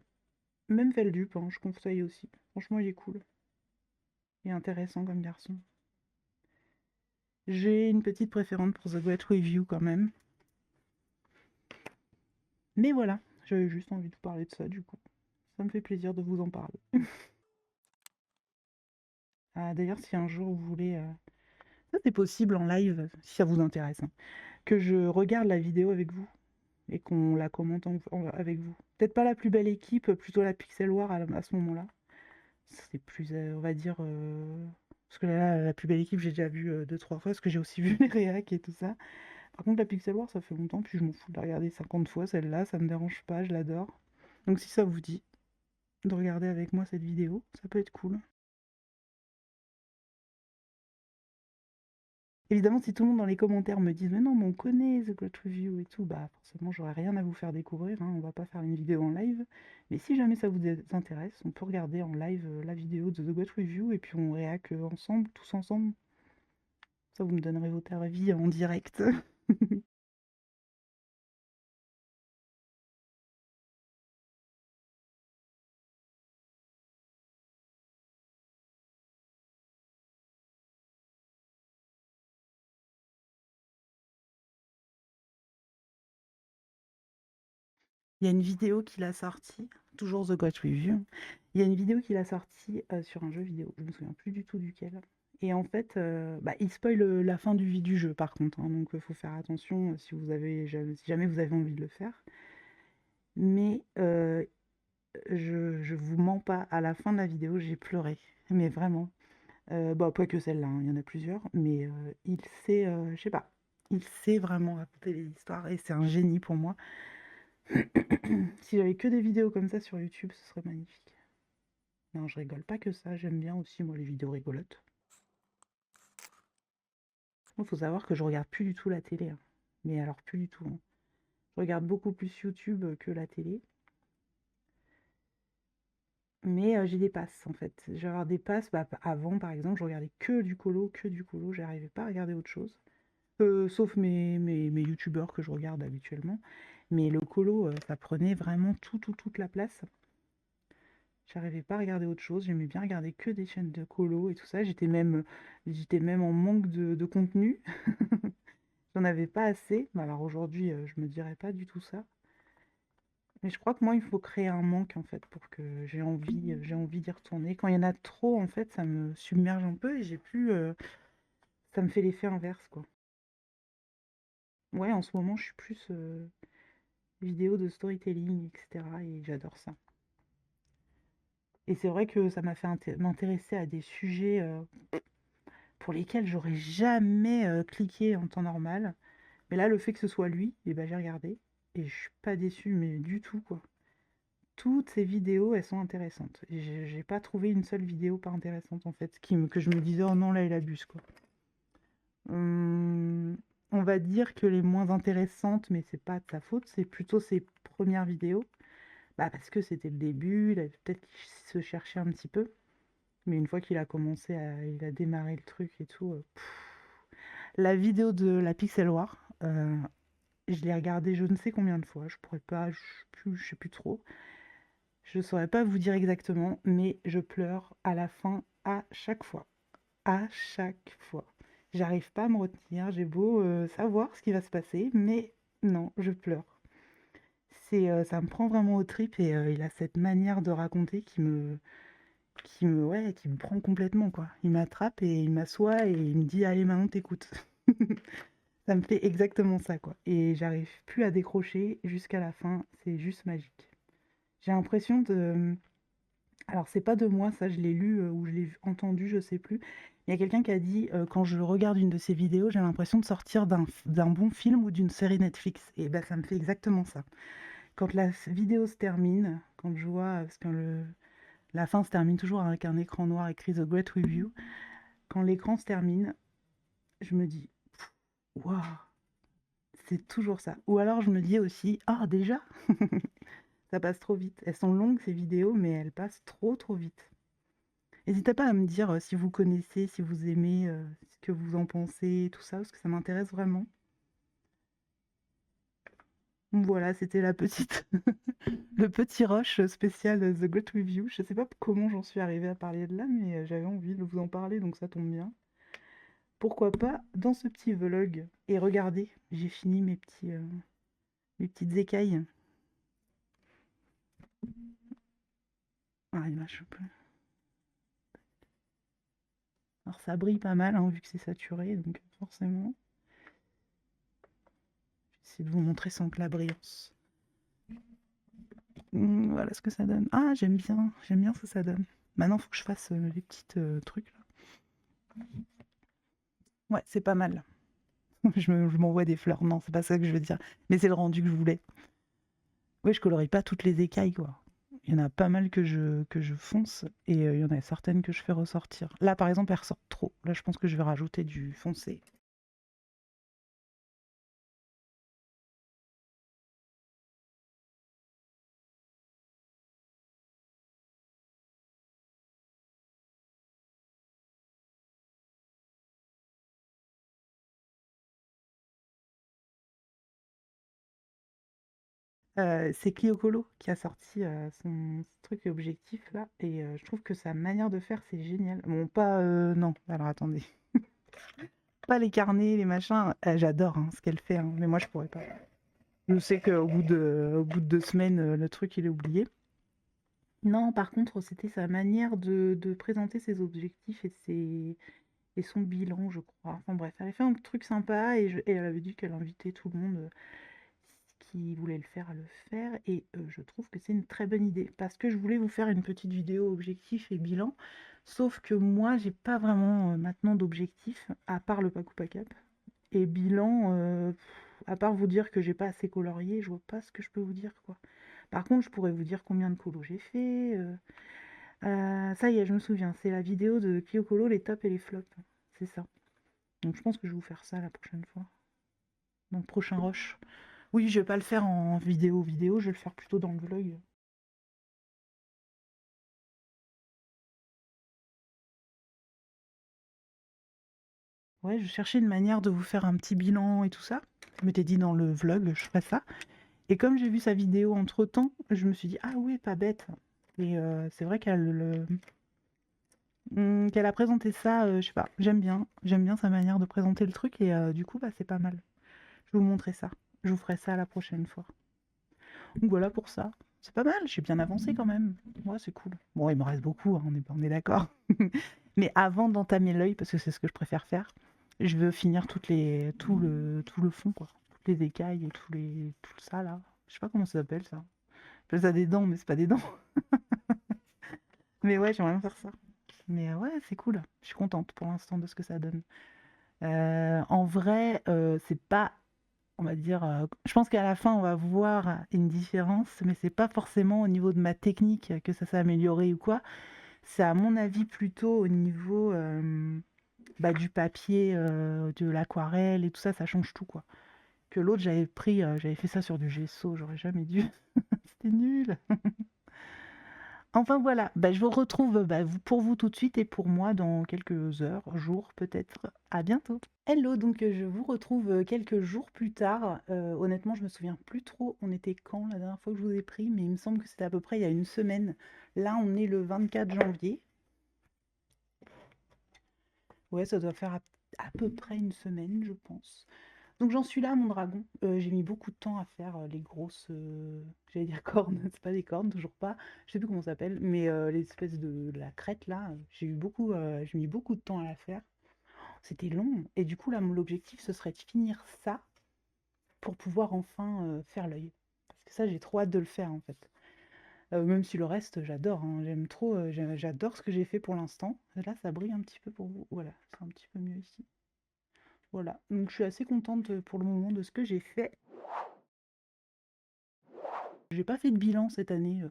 Même Veldup, hein, je conseille aussi. Franchement, il est cool et intéressant comme garçon. J'ai une petite préférence pour The Great Review quand même. Mais voilà, j'avais juste envie de vous parler de ça du coup. Ça me fait plaisir de vous en parler. Ah, d'ailleurs, si un jour vous voulez, ça c'est possible en live, si ça vous intéresse, hein, que je regarde la vidéo avec vous et qu'on la commente avec vous. Peut-être pas la plus belle équipe, plutôt la Pixel War à ce moment-là. C'est plus, on va dire, parce que là, la plus belle équipe, j'ai déjà vu 2-3 fois, parce que j'ai aussi vu les réacs et tout ça. Par contre, la Pixel War, ça fait longtemps, puis je m'en fous de la regarder 50 fois, celle-là, ça me dérange pas, je l'adore. Donc si ça vous dit de regarder avec moi cette vidéo, ça peut être cool. Évidemment, si tout le monde dans les commentaires me dit: «Mais non, mais on connaît The Great Review et tout», bah forcément, j'aurais rien à vous faire découvrir, hein, on va pas faire une vidéo en live. Mais si jamais ça vous intéresse, on peut regarder en live la vidéo de The Great Review et puis on réac ensemble, tous ensemble. Ça, vous me donnerez votre avis en direct. Il y a une vidéo qu'il a sortie, toujours The Great Review. Il y a une vidéo qu'il a sortie sur un jeu vidéo. Je me souviens plus du tout duquel. Et en fait, bah, il spoil la fin du jeu par contre, hein, donc il faut faire attention si jamais vous avez envie de le faire. Mais je vous mens pas, à la fin de la vidéo, j'ai pleuré. Mais vraiment. Bah, pas que celle-là, hein, il y en a plusieurs. Mais il sait, je sais pas, il sait vraiment raconter les histoires et c'est un génie pour moi. Si j'avais que des vidéos comme ça sur YouTube, ce serait magnifique. Non, je rigole pas que ça, j'aime bien aussi moi les vidéos rigolotes. Il faut savoir que je regarde plus du tout la télé, hein. Mais alors plus du tout, hein. Je regarde beaucoup plus YouTube que la télé. Mais j'ai des passes en fait. Je vais avoir des passes. Bah, avant, par exemple, je regardais que du colo. J'arrivais pas à regarder autre chose. Sauf mes youtubeurs que je regarde habituellement. Mais le colo, ça prenait vraiment toute la place. J'arrivais pas à regarder autre chose. J'aimais bien regarder que des chaînes de colo et tout ça. J'étais même en manque de contenu. J'en avais pas assez. Bah, alors aujourd'hui, je me dirais pas du tout ça. Mais je crois que moi, il faut créer un manque en fait pour que j'ai envie d'y retourner. Quand il y en a trop, en fait, ça me submerge un peu et j'ai plus. Ça me fait l'effet inverse, quoi. Ouais, en ce moment, je suis plus vidéo de storytelling, etc. Et j'adore ça. Et c'est vrai que ça m'a fait m'intéresser à des sujets pour lesquels j'aurais jamais cliqué en temps normal. Mais là, le fait que ce soit lui, et ben, j'ai regardé et je suis pas déçue, mais du tout, quoi. Toutes ces vidéos, elles sont intéressantes. J'ai pas trouvé une seule vidéo pas intéressante, en fait, que je me disais: «Oh non, là, il abuse, quoi». Mmh, on va dire que les moins intéressantes, mais c'est pas de sa faute, c'est plutôt ses premières vidéos. Bah, parce que c'était le début, il avait peut-être qu'il se cherchait un petit peu, mais une fois qu'il a commencé il a démarré le truc et tout, la vidéo de la Pixel War, je l'ai regardée je ne sais combien de fois, je pourrais pas, je sais plus trop. Je saurais pas vous dire exactement, mais je pleure à la fin à chaque fois. À chaque fois. J'arrive pas à me retenir, j'ai beau, savoir ce qui va se passer, mais non, je pleure. Ça me prend vraiment aux tripes et il a cette manière de raconter ouais, qui me prend complètement, quoi. Il m'attrape et il m'assoit et il me dit: «Allez, maintenant t'écoutes». Ça me fait exactement ça, quoi, et j'arrive plus à décrocher jusqu'à la fin, c'est juste magique. J'ai l'impression de, alors c'est pas de moi, ça je l'ai lu, ou je l'ai entendu, je sais plus. Il y a quelqu'un qui a dit, «Quand je regarde une de ses vidéos, j'ai l'impression de sortir d'un bon film ou d'une série Netflix», et bah, ça me fait exactement ça. Quand la vidéo se termine, quand je vois, parce que la fin se termine toujours avec un écran noir écrit The Great Review. Quand l'écran se termine, je me dis: «Waouh!» C'est toujours ça. Ou alors je me dis aussi: «Ah déjà?» Ça passe trop vite. Elles sont longues ces vidéos, mais elles passent trop, trop vite. N'hésitez pas à me dire, si vous connaissez, si vous aimez, ce que vous en pensez, tout ça, parce que ça m'intéresse vraiment. Donc voilà, c'était la petite le petit rush spécial, The Great Review. Je sais pas comment j'en suis arrivée à parler de là, mais j'avais envie de vous en parler, donc ça tombe bien. Pourquoi pas dans ce petit vlog? Et regardez, j'ai fini mes petites écailles. Ah, il marche un peu. Alors ça brille pas mal, hein, vu que c'est saturé, donc forcément. J'essaie de vous montrer sans que la brillance. Voilà ce que ça donne. Ah, j'aime bien ce que ça donne. Maintenant, faut que je fasse les petites trucs là. Ouais, c'est pas mal. Je m'envoie des fleurs. Non, c'est pas ça que je veux dire. Mais c'est le rendu que je voulais. Oui, je colorie pas toutes les écailles, quoi. Il y en a pas mal que je fonce et il y en a certaines que je fais ressortir. Là, par exemple, elles ressortent trop. Là, je pense que je vais rajouter du foncé. C'est Clio Colo qui a sorti son truc objectif là, et je trouve que sa manière de faire, c'est génial. Bon, pas. Non, alors attendez. Pas les carnets, les machins. J'adore hein, ce qu'elle fait, hein, mais moi je pourrais pas. Je sais au bout de 2 semaines, le truc il est oublié. Non, par contre, c'était sa manière de présenter ses objectifs et son bilan, je crois. Enfin bref, elle avait fait un truc sympa et elle avait dit qu'elle invitait tout le monde qui voulait le faire à le faire. Et je trouve que c'est une très bonne idée parce que je voulais vous faire une petite vidéo objectif et bilan. Sauf que moi, j'ai pas vraiment maintenant d'objectif à part le Paco Pacap. Et bilan, à part vous dire que j'ai pas assez colorié, je vois pas ce que je peux vous dire, quoi. Par contre, je pourrais vous dire combien de colos j'ai fait. Ça y est, je me souviens, c'est la vidéo de Clio Colo, les tops et les flops. C'est ça. Donc je pense que je vais vous faire ça la prochaine fois. Dans le prochain rush. Oui, je vais pas le faire en vidéo, je vais le faire plutôt dans le vlog. Ouais, je cherchais une manière de vous faire un petit bilan et tout ça. Je m'étais dit dans le vlog, je ferais ça. Et comme j'ai vu sa vidéo entre-temps, je me suis dit: «Ah oui, pas bête». Et c'est vrai qu'elle a présenté ça, je sais pas, j'aime bien sa manière de présenter le truc et du coup, bah, c'est pas mal. Je vais vous montrer ça. Je vous ferai ça la prochaine fois. Donc voilà pour ça. C'est pas mal, j'ai bien avancé quand même. Ouais, c'est cool. Bon, il me reste beaucoup, hein, on est d'accord. Mais avant d'entamer l'œil, parce que c'est ce que je préfère faire, je veux finir tout le fond, quoi. Toutes les écailles et tout ça, là. Je sais pas comment ça s'appelle, ça. J'appelle ça des dents, mais c'est pas des dents. Mais ouais, j'aimerais bien faire ça. Mais ouais, c'est cool. Je suis contente pour l'instant de ce que ça donne. En vrai, c'est pas, on va dire, je pense qu'à la fin, on va voir une différence, mais c'est pas forcément au niveau de ma technique que ça s'est amélioré ou quoi. C'est à mon avis plutôt au niveau, bah, du papier, de l'aquarelle et tout ça, ça change tout, quoi. Que l'autre, j'avais fait ça sur du gesso, j'aurais jamais dû. C'était nul. Enfin voilà, bah, je vous retrouve bah, pour vous tout de suite et pour moi dans quelques heures, jours peut-être. À bientôt. Hello, donc je vous retrouve quelques jours plus tard. Honnêtement, je me souviens plus trop. On était quand la dernière fois que je vous ai pris, mais il me semble que c'était à peu près il y a une semaine. Là, on est le 24 janvier. Ouais, ça doit faire à peu près une semaine, je pense. Donc j'en suis là, mon dragon. J'ai mis beaucoup de temps à faire les grosses, j'allais dire cornes, c'est pas des cornes, toujours pas. Je sais plus comment ça s'appelle, mais l'espèce de la crête là, j'ai mis beaucoup de temps à la faire. C'était long. Et du coup là, l'objectif ce serait de finir ça pour pouvoir enfin faire l'œil. Parce que ça, j'ai trop hâte de le faire en fait. Même si le reste, j'adore, hein. J'aime trop, j'adore ce que j'ai fait pour l'instant. Là, ça brille un petit peu pour vous. Voilà, c'est un petit peu mieux ici. Voilà, donc je suis assez contente pour le moment de ce que j'ai fait. J'ai pas fait de bilan cette année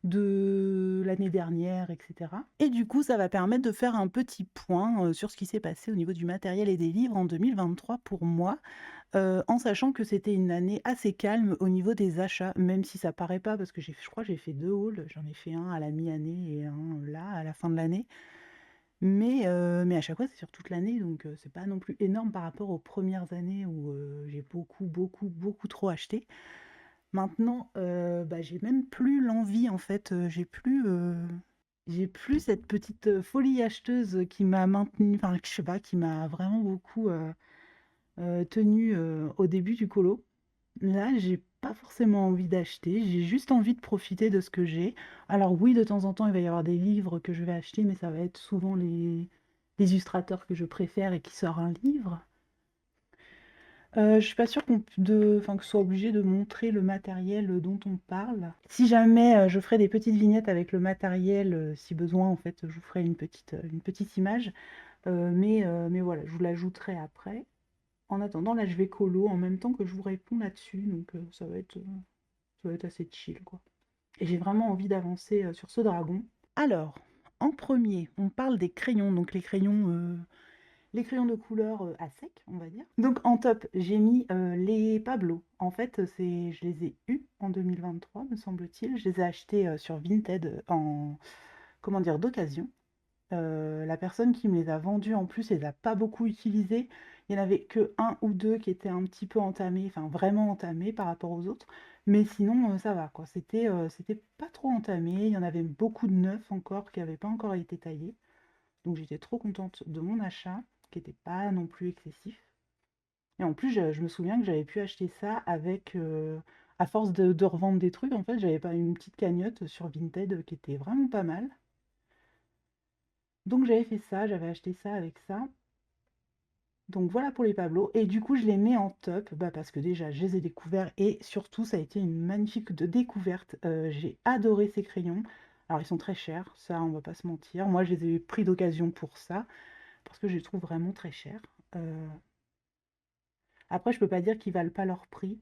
de l'année dernière, etc. Et du coup, ça va permettre de faire un petit point sur ce qui s'est passé au niveau du matériel et des livres en 2023 pour moi, en sachant que c'était une année assez calme au niveau des achats, même si ça paraît pas, parce que je crois que j'ai fait 2 hauls, j'en ai fait un à la mi-année et un là, à la fin de l'année. Mais à chaque fois, c'est sur toute l'année, donc c'est pas non plus énorme par rapport aux premières années où j'ai beaucoup, beaucoup, beaucoup trop acheté. Maintenant, bah, j'ai même plus l'envie en fait, j'ai plus cette petite, folie acheteuse qui m'a maintenue, enfin, je sais pas, qui m'a vraiment beaucoup, tenue, au début du colo. Là, j'ai pas forcément envie d'acheter, j'ai juste envie de profiter de ce que j'ai. Alors oui, de temps en temps, il va y avoir des livres que je vais acheter, mais ça va être souvent les illustrateurs que je préfère et qui sortent un livre. Je suis pas sûre que ce soit obligé de montrer le matériel, dont on parle. Si jamais, je ferai des petites vignettes avec le matériel, si besoin, en fait, je vous ferai une petite image. Mais voilà, je vous l'ajouterai après. En attendant, là, je vais colo en même temps que je vous réponds là-dessus, donc ça va être assez chill, quoi. Et j'ai vraiment envie d'avancer, sur ce dragon. Alors, en premier, on parle des crayons, donc les crayons de couleur à sec, on va dire. Donc en top, j'ai mis les Pablo. En fait, je les ai eus en 2023, me semble-t-il. Je les ai achetés sur Vinted en, comment dire, d'occasion. La personne qui me les a vendus, en plus, elle les a pas beaucoup utilisés. Il n'y en avait que un ou deux qui étaient un petit peu entamés, enfin vraiment entamés par rapport aux autres. Mais sinon, ça va, quoi. C'était pas trop entamé. Il y en avait beaucoup de neufs encore qui n'avaient pas encore été taillés. Donc j'étais trop contente de mon achat, qui n'était pas non plus excessif. Et en plus, je me souviens que j'avais pu acheter ça avec, à force de revendre des trucs, en fait, j'avais pas une petite cagnotte sur Vinted qui était vraiment pas mal. Donc j'avais fait ça, j'avais acheté ça avec ça. Donc voilà pour les Pablo. Et du coup, je les mets en top, bah, parce que déjà, je les ai découverts et surtout, ça a été une magnifique découverte. J'ai adoré ces crayons. Alors, ils sont très chers, ça, on va pas se mentir. Moi, je les ai pris d'occasion pour ça, parce que je les trouve vraiment très chers. Euh, Après, je peux pas dire qu'ils valent pas leur prix,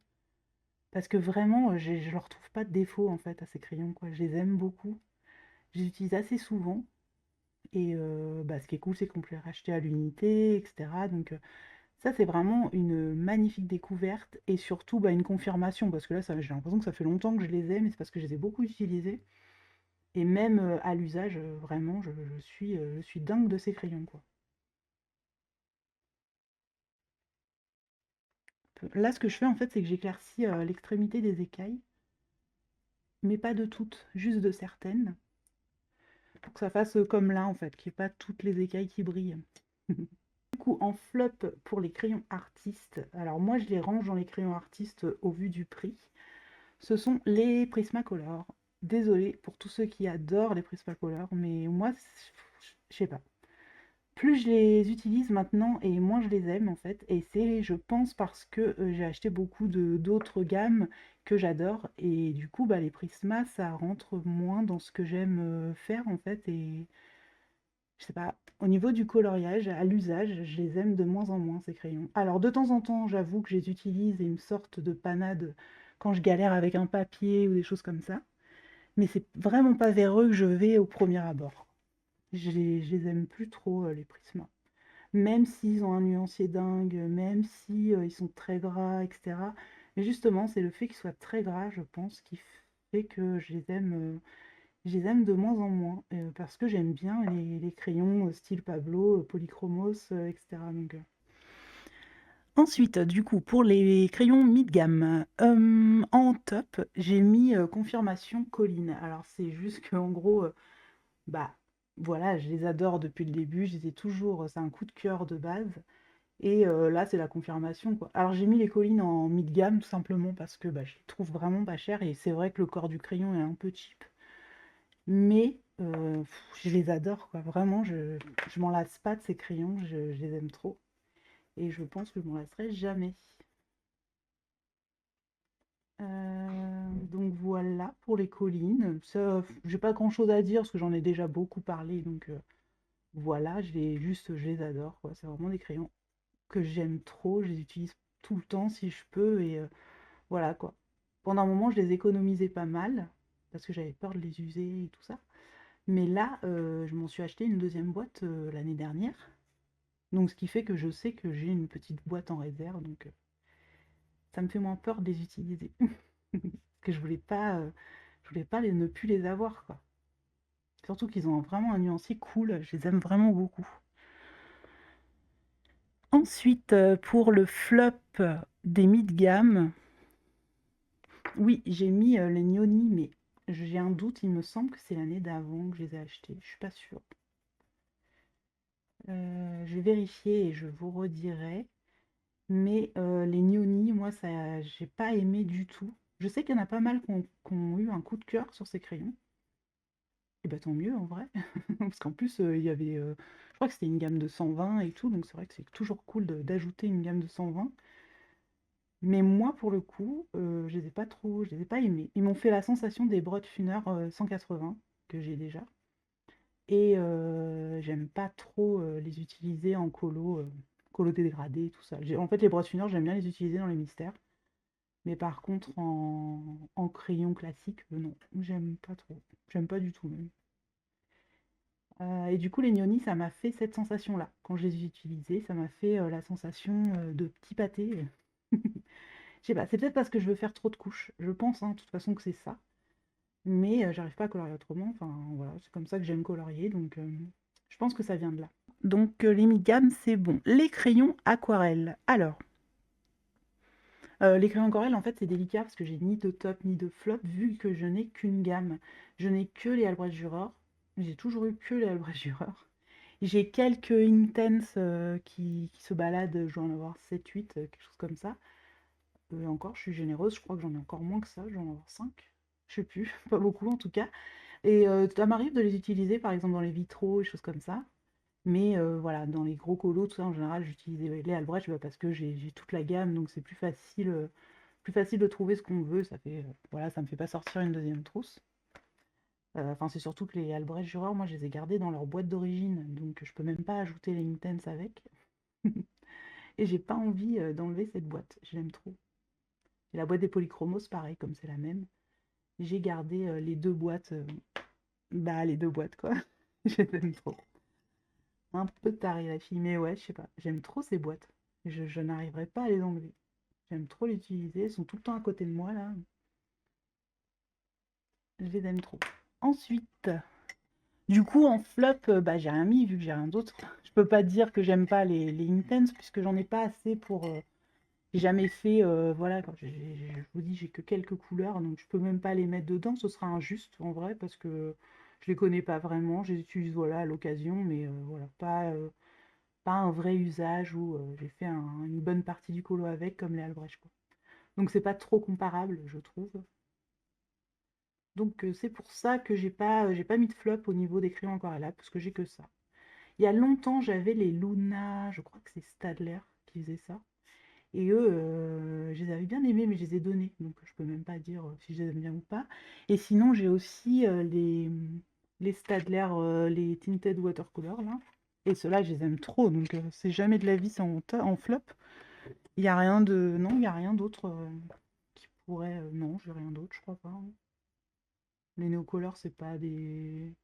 parce que vraiment, je leur trouve pas de défaut en fait à ces crayons, quoi. Je les aime beaucoup. Je les utilise assez souvent. Et bah, ce qui est cool, c'est qu'on peut les racheter à l'unité, etc. Donc ça, c'est vraiment une magnifique découverte et surtout bah, une confirmation, parce que là, j'ai l'impression que ça fait longtemps que je les ai, mais c'est parce que je les ai beaucoup utilisés. Et même à l'usage, vraiment, je suis dingue de ces crayons, quoi. Là, ce que je fais, en fait, c'est que j'éclaircis l'extrémité des écailles, mais pas de toutes, juste de certaines, pour que ça fasse comme là, en fait, qu'il n'y ait pas toutes les écailles qui brillent. Du coup, en flop pour les crayons artistes, alors moi, je les range dans les crayons artistes au vu du prix. Ce sont les Prismacolor. Désolée pour tous ceux qui adorent les Prismacolor, mais moi, je sais pas. Plus je les utilise maintenant et moins je les aime en fait. Et c'est, je pense, parce que j'ai acheté beaucoup de d'autres gammes que j'adore. Et du coup, bah, les Prisma, ça rentre moins dans ce que j'aime faire en fait. Je sais pas, au niveau du coloriage, à l'usage, je les aime de moins en moins ces crayons. Alors de temps en temps, j'avoue que je les utilise et une sorte de panade quand je galère avec un papier ou des choses comme ça. Mais c'est vraiment pas vers eux que je vais au premier abord. Je les aime plus trop, les Prisma. Même s'ils ont un nuancier dingue, même si, ils sont très gras et cetera. Mais justement, c'est le fait qu'ils soient très gras, je pense, qui fait que je les aime de moins en moins, parce que j'aime bien les crayons, style Pablo, Polychromos, et cetera. Donc, ensuite, du coup, pour les crayons mid-gamme, en top, j'ai mis, Confirmation Colline. Alors c'est juste qu'en gros, bah, voilà, je les adore depuis le début, je les ai toujours, c'est un coup de cœur de base et là, c'est la confirmation, quoi. Alors j'ai mis les collines en mid-gamme tout simplement parce que, bah, je les trouve vraiment pas chères et c'est vrai que le corps du crayon est un peu cheap, mais je les adore, quoi. Vraiment, je m'en lasse pas de ces crayons, je les aime trop et je pense que je m'en lasserai jamais. Donc voilà pour les collines. Ça, j'ai pas grand-chose à dire parce que j'en ai déjà beaucoup parlé, donc voilà, je les adore, quoi. C'est vraiment des crayons que j'aime trop, je les utilise tout le temps si je peux et voilà, quoi. Pendant un moment, je les économisais pas mal parce que j'avais peur de les user et tout ça. Mais là, je m'en suis acheté une deuxième boîte, l'année dernière. Donc ce qui fait que je sais que j'ai une petite boîte en réserve, donc ça me fait moins peur de les utiliser. Parce que je voulais pas ne plus les avoir, quoi. Surtout qu'ils ont vraiment un nuancier cool, je les aime vraiment beaucoup. Ensuite, pour le flop des mid-gamme, oui, j'ai mis, les Nioni, mais j'ai un doute, il me semble que c'est l'année d'avant que je les ai achetés, je suis pas sûre. Je vais vérifier et je vous redirai, mais les Nioni, moi ça j'ai pas aimé du tout. Je sais qu'il y en a pas mal qui ont eu un coup de cœur sur ces crayons et bah, tant mieux en vrai, parce qu'en plus, il y avait, je crois que c'était une gamme de 120 et tout, donc c'est vrai que c'est toujours cool d'ajouter une gamme de 120. Mais moi, pour le coup, je les ai pas aimés. Ils m'ont fait la sensation des Broadfunner 180 que j'ai déjà. Et j'aime pas trop les utiliser en colo dégradé, tout ça. En fait, les Broadfunner, j'aime bien les utiliser dans les mystères. Mais par contre, en crayon classique, non, j'aime pas trop. J'aime pas du tout même. Et du coup, les Nioni, ça m'a fait cette sensation-là. Quand je les ai utilisés, ça m'a fait la sensation de petit pâté. Je sais pas, c'est peut-être parce que je veux faire trop de couches. Je pense, hein, de toute façon, que c'est ça. Mais j'arrive pas à colorier autrement. Enfin, voilà, c'est comme ça que j'aime colorier. Donc, je pense que ça vient de là. Donc, les mi-gamme, c'est bon. Les crayons aquarelles. Alors, les crayons aquarelles, en fait, c'est délicat parce que j'ai ni de top ni de flop vu que je n'ai qu'une gamme. Je n'ai que les Albrecht Dürer. J'ai toujours eu que les Albrecht Dürer. J'ai quelques Intense qui se baladent. Je dois en avoir 7-8, quelque chose comme ça. Encore, je suis généreuse, je crois que j'en ai encore moins que ça, j'en ai avoir 5. Je sais plus, pas beaucoup en tout cas. Et ça m'arrive de les utiliser par exemple dans les vitraux et choses comme ça. Mais voilà, dans les gros colos, tout ça, en général, j'utilisais les Albrecht bah, parce que j'ai toute la gamme, donc c'est plus facile de trouver ce qu'on veut. Ça fait, voilà, ça me fait pas sortir une deuxième trousse. Enfin, c'est surtout que les Albrecht Dürer, moi, je les ai gardés dans leur boîte d'origine, donc je peux même pas ajouter les Intense avec. Et j'ai pas envie d'enlever cette boîte, je l'aime trop. Et la boîte des Polychromos, pareil, comme c'est la même. J'ai gardé les deux boîtes, bah les deux boîtes quoi. Je les aime trop. Un peu taré la fille, mais ouais, je sais pas. J'aime trop ces boîtes. Je n'arriverai pas à les enlever. J'aime trop les utiliser. Elles sont tout le temps à côté de moi là. Je les aime trop. Ensuite, du coup, en flop, bah j'ai rien mis vu que j'ai rien d'autre. Je peux pas dire que j'aime pas les Intense puisque j'en ai pas assez pour. J'ai jamais fait, voilà, je vous dis, j'ai que quelques couleurs, donc je peux même pas les mettre dedans. Ce sera injuste en vrai parce que je les connais pas vraiment. Je les utilise voilà à l'occasion, mais voilà, pas un vrai usage où j'ai fait une bonne partie du colo avec, comme les Albrecht, quoi. Donc c'est pas trop comparable, je trouve. Donc c'est pour ça que j'ai pas mis de flop au niveau des crayons aquarella, parce que j'ai que ça. Il y a longtemps, j'avais les Luna, je crois que c'est Stadler qui faisait ça. Et eux, je les avais bien aimés, mais je les ai donnés, donc je peux même pas dire si je les aime bien ou pas. Et sinon, j'ai aussi les. les Staedtler, les Tinted Watercolor, là. Et ceux-là, je les aime trop, donc c'est jamais de la vie sans en flop. Il y a rien de... Non, il y a rien d'autre qui pourrait... non, j'ai rien d'autre, je crois pas, hein. Les néocolores, c'est pas des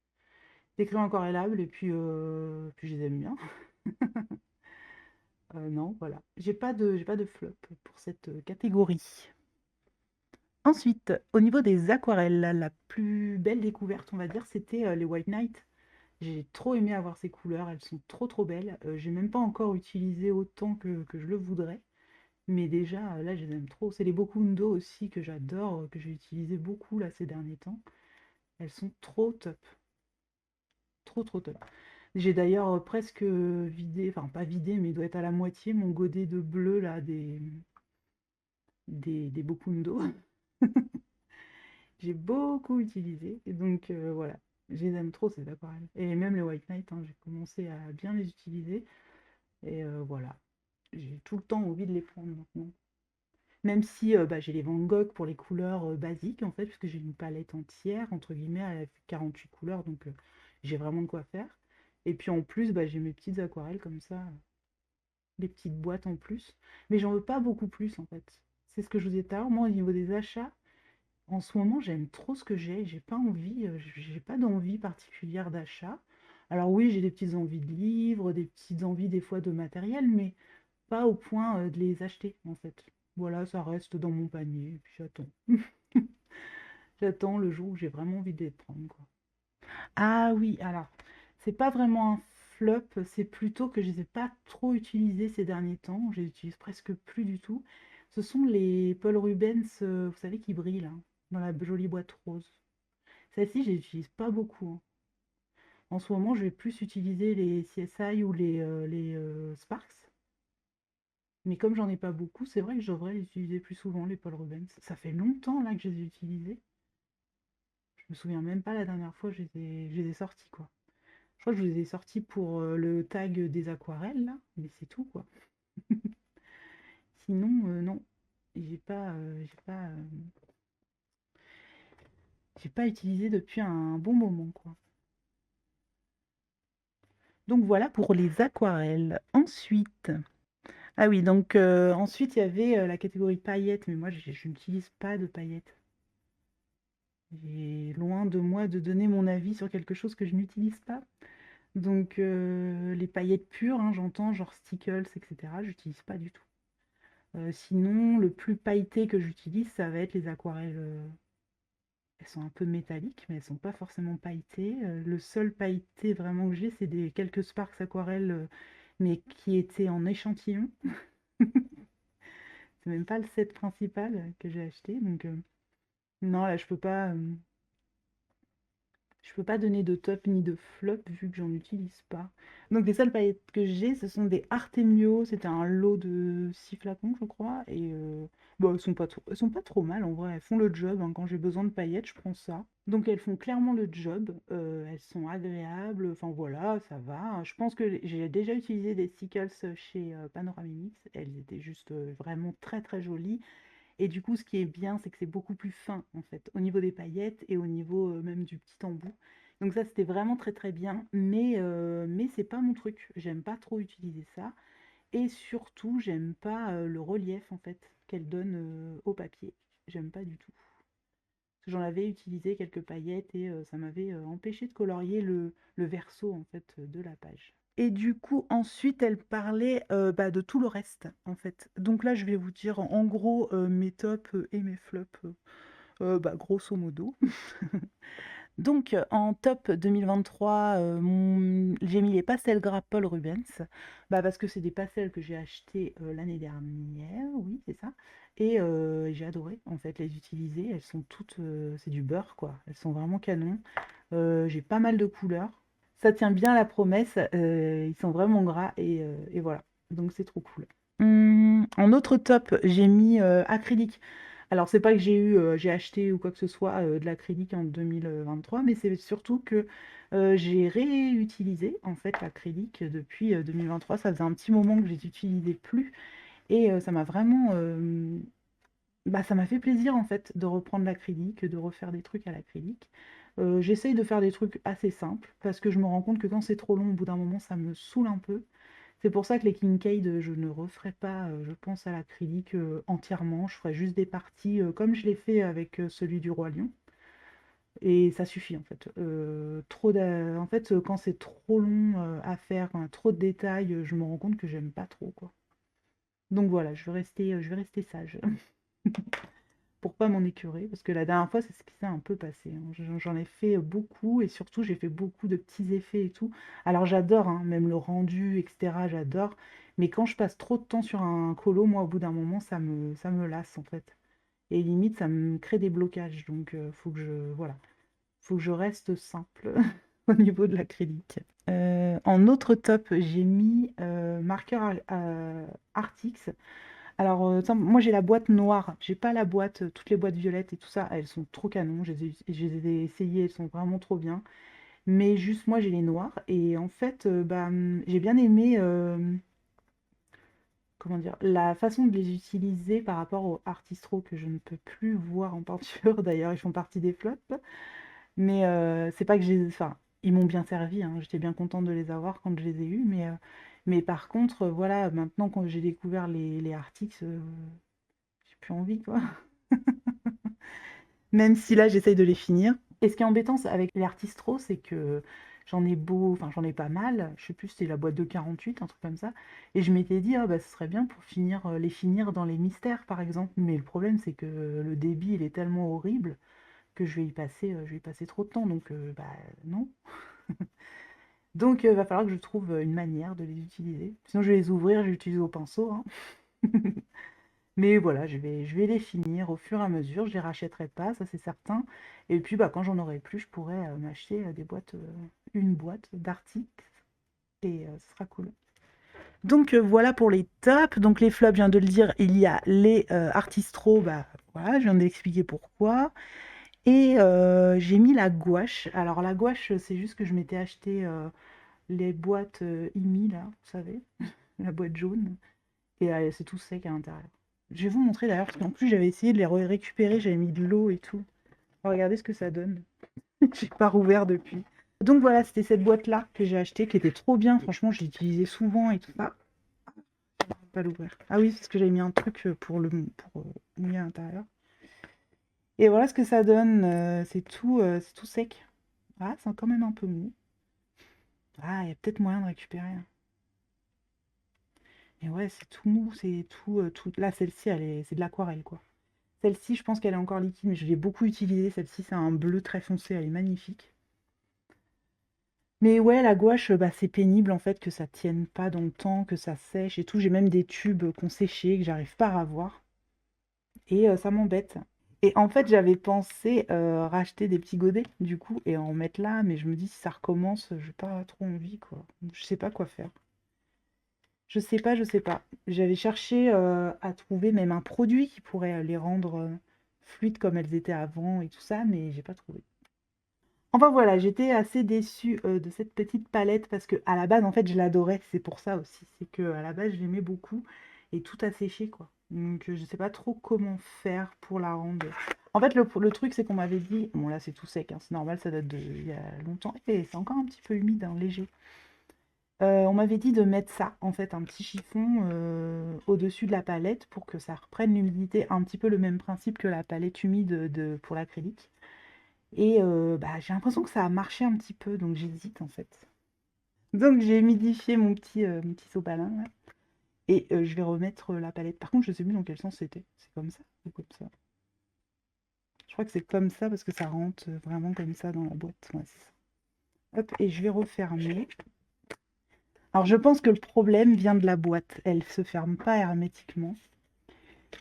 crayons aquarellables, et puis je les aime bien. Non, voilà. J'ai pas de flop pour cette catégorie. Ensuite, au niveau des aquarelles, la plus belle découverte, on va dire, c'était les White Knight. J'ai trop aimé avoir ces couleurs, elles sont trop trop belles. J'ai même pas encore utilisé autant que je le voudrais, mais déjà là je les aime trop. C'est les Bokundo aussi que j'adore, que j'ai utilisé beaucoup là ces derniers temps. Elles sont trop top, trop trop top. J'ai d'ailleurs presque vidé, enfin pas vidé, mais il doit être à la moitié mon godet de bleu là des Bokundo. J'ai beaucoup utilisé, et donc voilà, je les aime trop ces aquarelles. Et même les White Knight, hein, j'ai commencé à bien les utiliser, et voilà, j'ai tout le temps envie de les prendre maintenant. Même si bah, j'ai les Van Gogh pour les couleurs basiques, en fait, puisque j'ai une palette entière, entre guillemets, elle a 48 couleurs, donc j'ai vraiment de quoi faire. Et puis en plus, bah, j'ai mes petites aquarelles comme ça, des petites boîtes en plus. Mais j'en veux pas beaucoup plus, en fait. C'est ce que je vous ai dit tout à l'heure. Moi, au niveau des achats, en ce moment, j'aime trop ce que j'ai pas envie, j'ai pas d'envie particulière d'achat. Alors oui, j'ai des petites envies de livres, des petites envies des fois de matériel, mais pas au point de les acheter en fait. Voilà, ça reste dans mon panier, et puis j'attends. J'attends le jour où j'ai vraiment envie de les prendre, quoi. Ah oui, alors, c'est pas vraiment un flop, c'est plutôt que je les ai pas trop utilisés ces derniers temps, je les utilise presque plus du tout. Ce sont les Paul Rubens, vous savez, qui brillent là, dans la jolie boîte rose. Celle-ci, je les utilise pas beaucoup, hein. En ce moment, je vais plus utiliser les CSI ou les Sparks. Mais comme j'en ai pas beaucoup, c'est vrai que je devrais les utiliser plus souvent, les Paul Rubens. Ça fait longtemps là que je les ai utilisés. Je me souviens même pas la dernière fois que je les ai sortis, quoi. Je crois que je les ai sortis pour le tag des aquarelles, là, mais c'est tout, quoi. Sinon, non. J'ai pas utilisé depuis un bon moment, quoi. Donc voilà pour les aquarelles. Ensuite, ah oui, donc ensuite il y avait la catégorie paillettes, mais moi je n'utilise pas de paillettes. Et loin de moi de donner mon avis sur quelque chose que je n'utilise pas. Donc les paillettes pures, hein, j'entends, genre Stickles, etc., j'utilise pas du tout. Sinon, le plus pailleté que j'utilise, ça va être les aquarelles. Elles sont un peu métalliques, mais elles sont pas forcément pailletées. Le seul pailleté vraiment que j'ai, c'est des quelques Sparks aquarelles, mais qui étaient en échantillon. C'est même pas le set principal que j'ai acheté, donc non, là je peux pas donner de top ni de flop vu que j'en utilise pas. Donc les seules paillettes que j'ai, ce sont des Artemio. C'était un lot de 6 flacons, je crois. Et bon, elles sont pas trop mal en vrai. Elles font le job, hein. Quand j'ai besoin de paillettes, je prends ça. Donc elles font clairement le job. Elles sont agréables. Enfin voilà, ça va. Je pense que j'ai déjà utilisé des Stickles chez Panoramix. Elles étaient juste vraiment très très jolies. Et du coup, ce qui est bien, c'est que c'est beaucoup plus fin, en fait, au niveau des paillettes et au niveau même du petit embout. Donc ça, c'était vraiment très très bien, mais c'est pas mon truc. J'aime pas trop utiliser ça. Et surtout, j'aime pas le relief, en fait, qu'elle donne au papier. J'aime pas du tout. Parce que j'en avais utilisé quelques paillettes et ça m'avait empêché de colorier le verso, en fait, de la page. Et du coup, ensuite, elle parlait bah, de tout le reste, en fait. Donc là, je vais vous dire en gros mes tops et mes flops, bah, grosso modo. Donc, en top 2023, j'ai mis les pastels gras Paul Rubens, bah, parce que c'est des pastels que j'ai achetés l'année dernière, oui, c'est ça. Et j'ai adoré, en fait, les utiliser. Elles sont toutes, c'est du beurre, quoi. Elles sont vraiment canon. J'ai pas mal de couleurs. Ça tient bien la promesse, ils sont vraiment gras et voilà, donc c'est trop cool. En autre top, j'ai mis acrylique. Alors c'est pas que j'ai acheté ou quoi que ce soit de l'acrylique en 2023, mais c'est surtout que j'ai réutilisé en fait l'acrylique depuis 2023. Ça faisait un petit moment que je les utilisais plus et ça m'a vraiment Bah, ça m'a fait plaisir en fait de reprendre l'acrylique, de refaire des trucs à l'acrylique. J'essaye de faire des trucs assez simples parce que je me rends compte que quand c'est trop long, au bout d'un moment, ça me saoule un peu. C'est pour ça que les Kincaid, je ne referai pas, je pense, à l'acrylique entièrement. Je ferai juste des parties comme je l'ai fait avec celui du Roi Lion. Et ça suffit en fait. En fait, quand c'est trop long à faire, hein, trop de détails, je me rends compte que j'aime pas trop, quoi. Donc voilà, je vais rester sage. Pour pas m'en écurer, parce que la dernière fois, c'est ce qui s'est un peu passé, hein. J'en ai fait beaucoup et surtout, j'ai fait beaucoup de petits effets et tout. Alors j'adore, hein, même le rendu, etc., j'adore. Mais quand je passe trop de temps sur un colo, moi, au bout d'un moment, ça me lasse, en fait. Et limite, ça me crée des blocages. Donc, voilà, faut que je reste simple au niveau de l'acrylique. En autre top, j'ai mis marqueur Artix. Alors, tiens, moi j'ai la boîte noire, j'ai pas la boîte, toutes les boîtes violettes et tout ça, elles sont trop canon, je les ai essayées, elles sont vraiment trop bien. Mais juste moi j'ai les noires et en fait, j'ai bien aimé, comment dire, la façon de les utiliser par rapport aux Artistro que je ne peux plus voir en peinture, d'ailleurs ils font partie des flops. Mais c'est pas que j'ai, enfin, ils m'ont bien servi, hein, j'étais bien contente de les avoir quand je les ai eus, mais par contre, voilà, maintenant quand j'ai découvert les Artix, j'ai plus envie, quoi. Même si là, j'essaye de les finir. Et ce qui est embêtant avec les Artistro, c'est que enfin j'en ai pas mal. Je sais plus, c'était la boîte de 48, un truc comme ça. Et je m'étais dit, ah bah ce serait bien pour finir, les finir dans les mystères, par exemple. Mais le problème, c'est que le débit, il est tellement horrible que je vais y passer trop de temps. Donc, bah non. Donc, va falloir que je trouve une manière de les utiliser. Sinon, je vais les ouvrir, je vais les utiliser au pinceau, hein. Mais voilà, je vais les finir au fur et à mesure. Je les rachèterai pas, ça c'est certain. Et puis bah, quand j'en aurai plus, je pourrai m'acheter des boîtes, une boîte d'Artix et ce sera cool. Donc voilà pour les tops. Donc les flops, je viens de le dire, il y a les Artistro, bah voilà, je viens d'expliquer pourquoi. Et j'ai mis la gouache. Alors la gouache, c'est juste que je m'étais acheté les boîtes IMI là, vous savez, la boîte jaune. Et c'est tout sec à l'intérieur. Je vais vous montrer d'ailleurs, parce qu'en plus j'avais essayé de les récupérer, j'avais mis de l'eau et tout. Regardez ce que ça donne. J'ai pas rouvert depuis. Donc voilà, c'était cette boîte-là que j'ai achetée, qui était trop bien. Franchement, je l'utilisais souvent et tout ça. Je vais pas l'ouvrir. Ah oui, parce que j'avais mis un truc pour mouiller à l'intérieur. Et voilà ce que ça donne. C'est tout sec. Ah, c'est quand même un peu mou. Ah, il y a peut-être moyen de récupérer, hein. Et ouais, c'est tout mou, c'est tout. Là, celle-ci, c'est de l'aquarelle, quoi. Celle-ci, je pense qu'elle est encore liquide, mais je l'ai beaucoup utilisée. Celle-ci, c'est un bleu très foncé, elle est magnifique. Mais ouais, la gouache, bah, c'est pénible en fait que ça tienne pas dans le temps, que ça sèche et tout. J'ai même des tubes qu'on séchait, que j'arrive pas à avoir. Et ça m'embête. Et en fait, j'avais pensé racheter des petits godets, du coup, et en mettre là, mais je me dis, si ça recommence, j'ai pas trop envie, quoi. Je sais pas quoi faire. Je sais pas. J'avais cherché à trouver même un produit qui pourrait les rendre fluides comme elles étaient avant et tout ça, mais j'ai pas trouvé. Enfin voilà, j'étais assez déçue de cette petite palette parce que à la base, en fait, je l'adorais. C'est pour ça aussi. C'est que à la base, je l'aimais beaucoup et tout a séché, quoi. Donc, je sais pas trop comment faire pour la rendre. En fait, le truc, c'est qu'on m'avait dit, bon là, c'est tout sec, hein, c'est normal, ça date de il y a longtemps. Et c'est encore un petit peu humide, hein, léger. On m'avait dit de mettre ça, en fait, un petit chiffon au-dessus de la palette pour que ça reprenne l'humidité, un petit peu le même principe que la palette humide pour l'acrylique. Et bah, j'ai l'impression que ça a marché un petit peu, donc j'hésite en fait. Donc j'ai humidifié mon petit sopalin là, et je vais remettre la palette. Par contre, je sais plus dans quel sens c'était. C'est comme ça ou comme ça? Je crois que c'est comme ça parce que ça rentre vraiment comme ça dans la boîte. Ouais, c'est ça. Hop, et je vais refermer. Alors je pense que le problème vient de la boîte. Elle se ferme pas hermétiquement.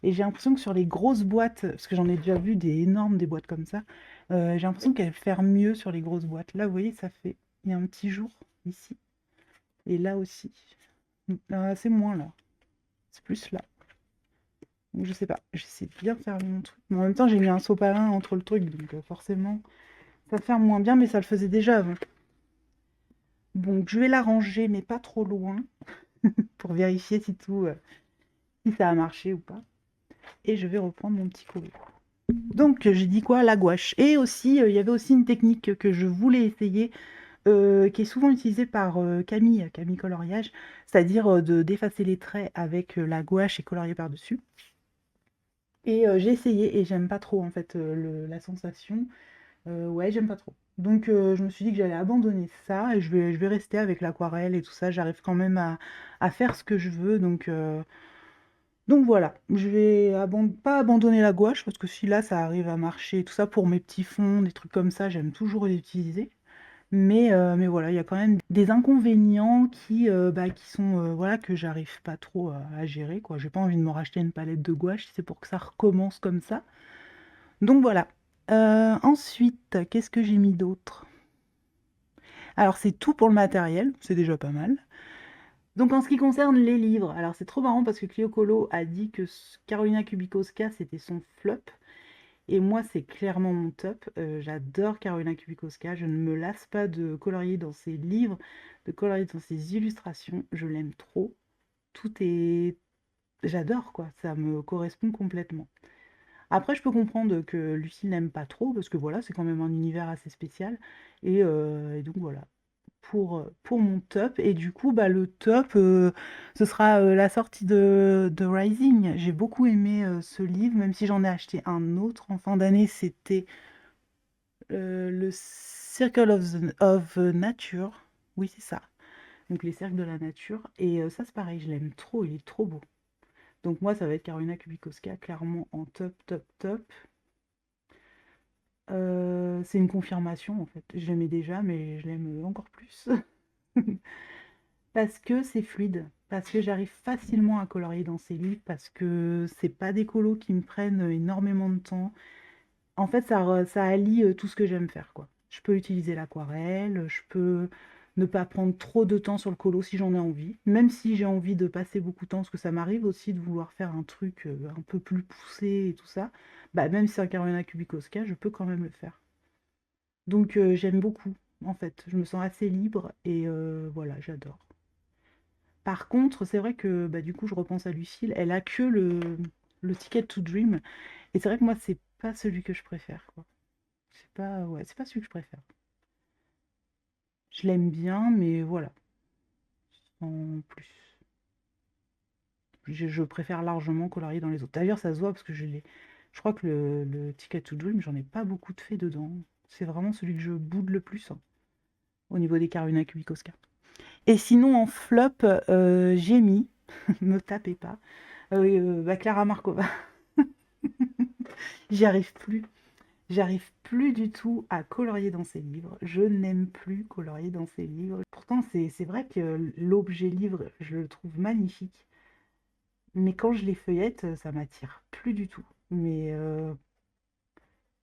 Et j'ai l'impression que sur les grosses boîtes, parce que j'en ai déjà vu des énormes, des boîtes comme ça, j'ai l'impression qu'elle ferme mieux sur les grosses boîtes. Là, vous voyez, il y a un petit jour ici, et là aussi. C'est moins là, c'est plus là. Donc je sais pas, j'essaie de bien faire mon truc. Mais en même temps, j'ai mis un sopalin entre le truc, donc forcément, ça ferme moins bien, mais ça le faisait déjà avant. Donc je vais la ranger, mais pas trop loin, pour vérifier si ça a marché ou pas. et je vais reprendre mon petit colo. Donc j'ai dit quoi? La gouache. Et aussi, il y avait aussi une technique que je voulais essayer, qui est souvent utilisée par Camille Coloriage, c'est-à-dire de d'effacer les traits avec la gouache et colorier par-dessus. Et j'ai essayé et j'aime pas trop en fait la sensation. Ouais, j'aime pas trop. Donc je me suis dit que j'allais abandonner ça et je vais rester avec l'aquarelle et tout ça. J'arrive quand même à faire ce que je veux. Donc voilà, je vais pas abandonner la gouache parce que si là ça arrive à marcher et tout ça pour mes petits fonds, des trucs comme ça, j'aime toujours les utiliser. Mais voilà, il y a quand même des inconvénients qui sont voilà, que j'arrive pas trop à gérer, quoi. J'ai pas envie de me racheter une palette de gouache si c'est pour que ça recommence comme ça. Donc voilà. Ensuite, qu'est-ce que j'ai mis d'autre? Alors c'est tout pour le matériel, c'est déjà pas mal. Donc en ce qui concerne les livres, alors c'est trop marrant parce que Clio Colo a dit que Carolina Kubikowska c'était son flop. Et moi, c'est clairement mon top. J'adore Carolina Kubikowska. Je ne me lasse pas de colorier dans ses livres, de colorier dans ses illustrations. Je l'aime trop. Tout est... J'adore, quoi. Ça me correspond complètement. Après, je peux comprendre que Lucie n'aime pas trop, parce que voilà, c'est quand même un univers assez spécial. Et donc voilà, pour mon top. Et du coup, bah, le top, ce sera la sortie de Rising. J'ai beaucoup aimé ce livre, même si j'en ai acheté un autre en fin d'année. C'était le Circle of Nature. Oui, c'est ça. Donc les cercles de la nature. Et ça, c'est pareil, je l'aime trop, il est trop beau. Donc moi, ça va être Karolina Kubikowska, clairement en top, top, top. C'est une confirmation, en fait. Je l'aimais déjà, mais je l'aime encore plus. Parce que c'est fluide, parce que j'arrive facilement à colorier dans ces livres, parce que c'est pas des colos qui me prennent énormément de temps. En fait, ça allie tout ce que j'aime faire, quoi. Je peux utiliser l'aquarelle, je peux ne pas prendre trop de temps sur le colo si j'en ai envie. Même si j'ai envie de passer beaucoup de temps, parce que ça m'arrive aussi de vouloir faire un truc un peu plus poussé et tout ça, bah, même si c'est un Carolina Kubikowska, je peux quand même le faire. Donc j'aime beaucoup, en fait. Je me sens assez libre et voilà, j'adore. Par contre, c'est vrai que bah, du coup, je repense à Lucille, elle a que le Ticket to Dream. Et c'est vrai que moi, c'est pas celui que je préfère, quoi. C'est pas, ouais, c'est pas celui que je préfère. Je l'aime bien, mais voilà, en plus. Je préfère largement colorier dans les autres. D'ailleurs, ça se voit parce que je crois que le Ticket to Dream, j'en ai pas beaucoup de faits dedans. C'est vraiment celui que je boude le plus hein, au niveau des Karuna Kubikowska. Et sinon, en flop, j'ai mis, me tapez pas, bah, Clara Markova. J'y arrive plus. J'arrive plus du tout à colorier dans ces livres. Je n'aime plus colorier dans ces livres. Pourtant, c'est vrai que l'objet livre, je le trouve magnifique. Mais quand je les feuillette, ça m'attire plus du tout. Mais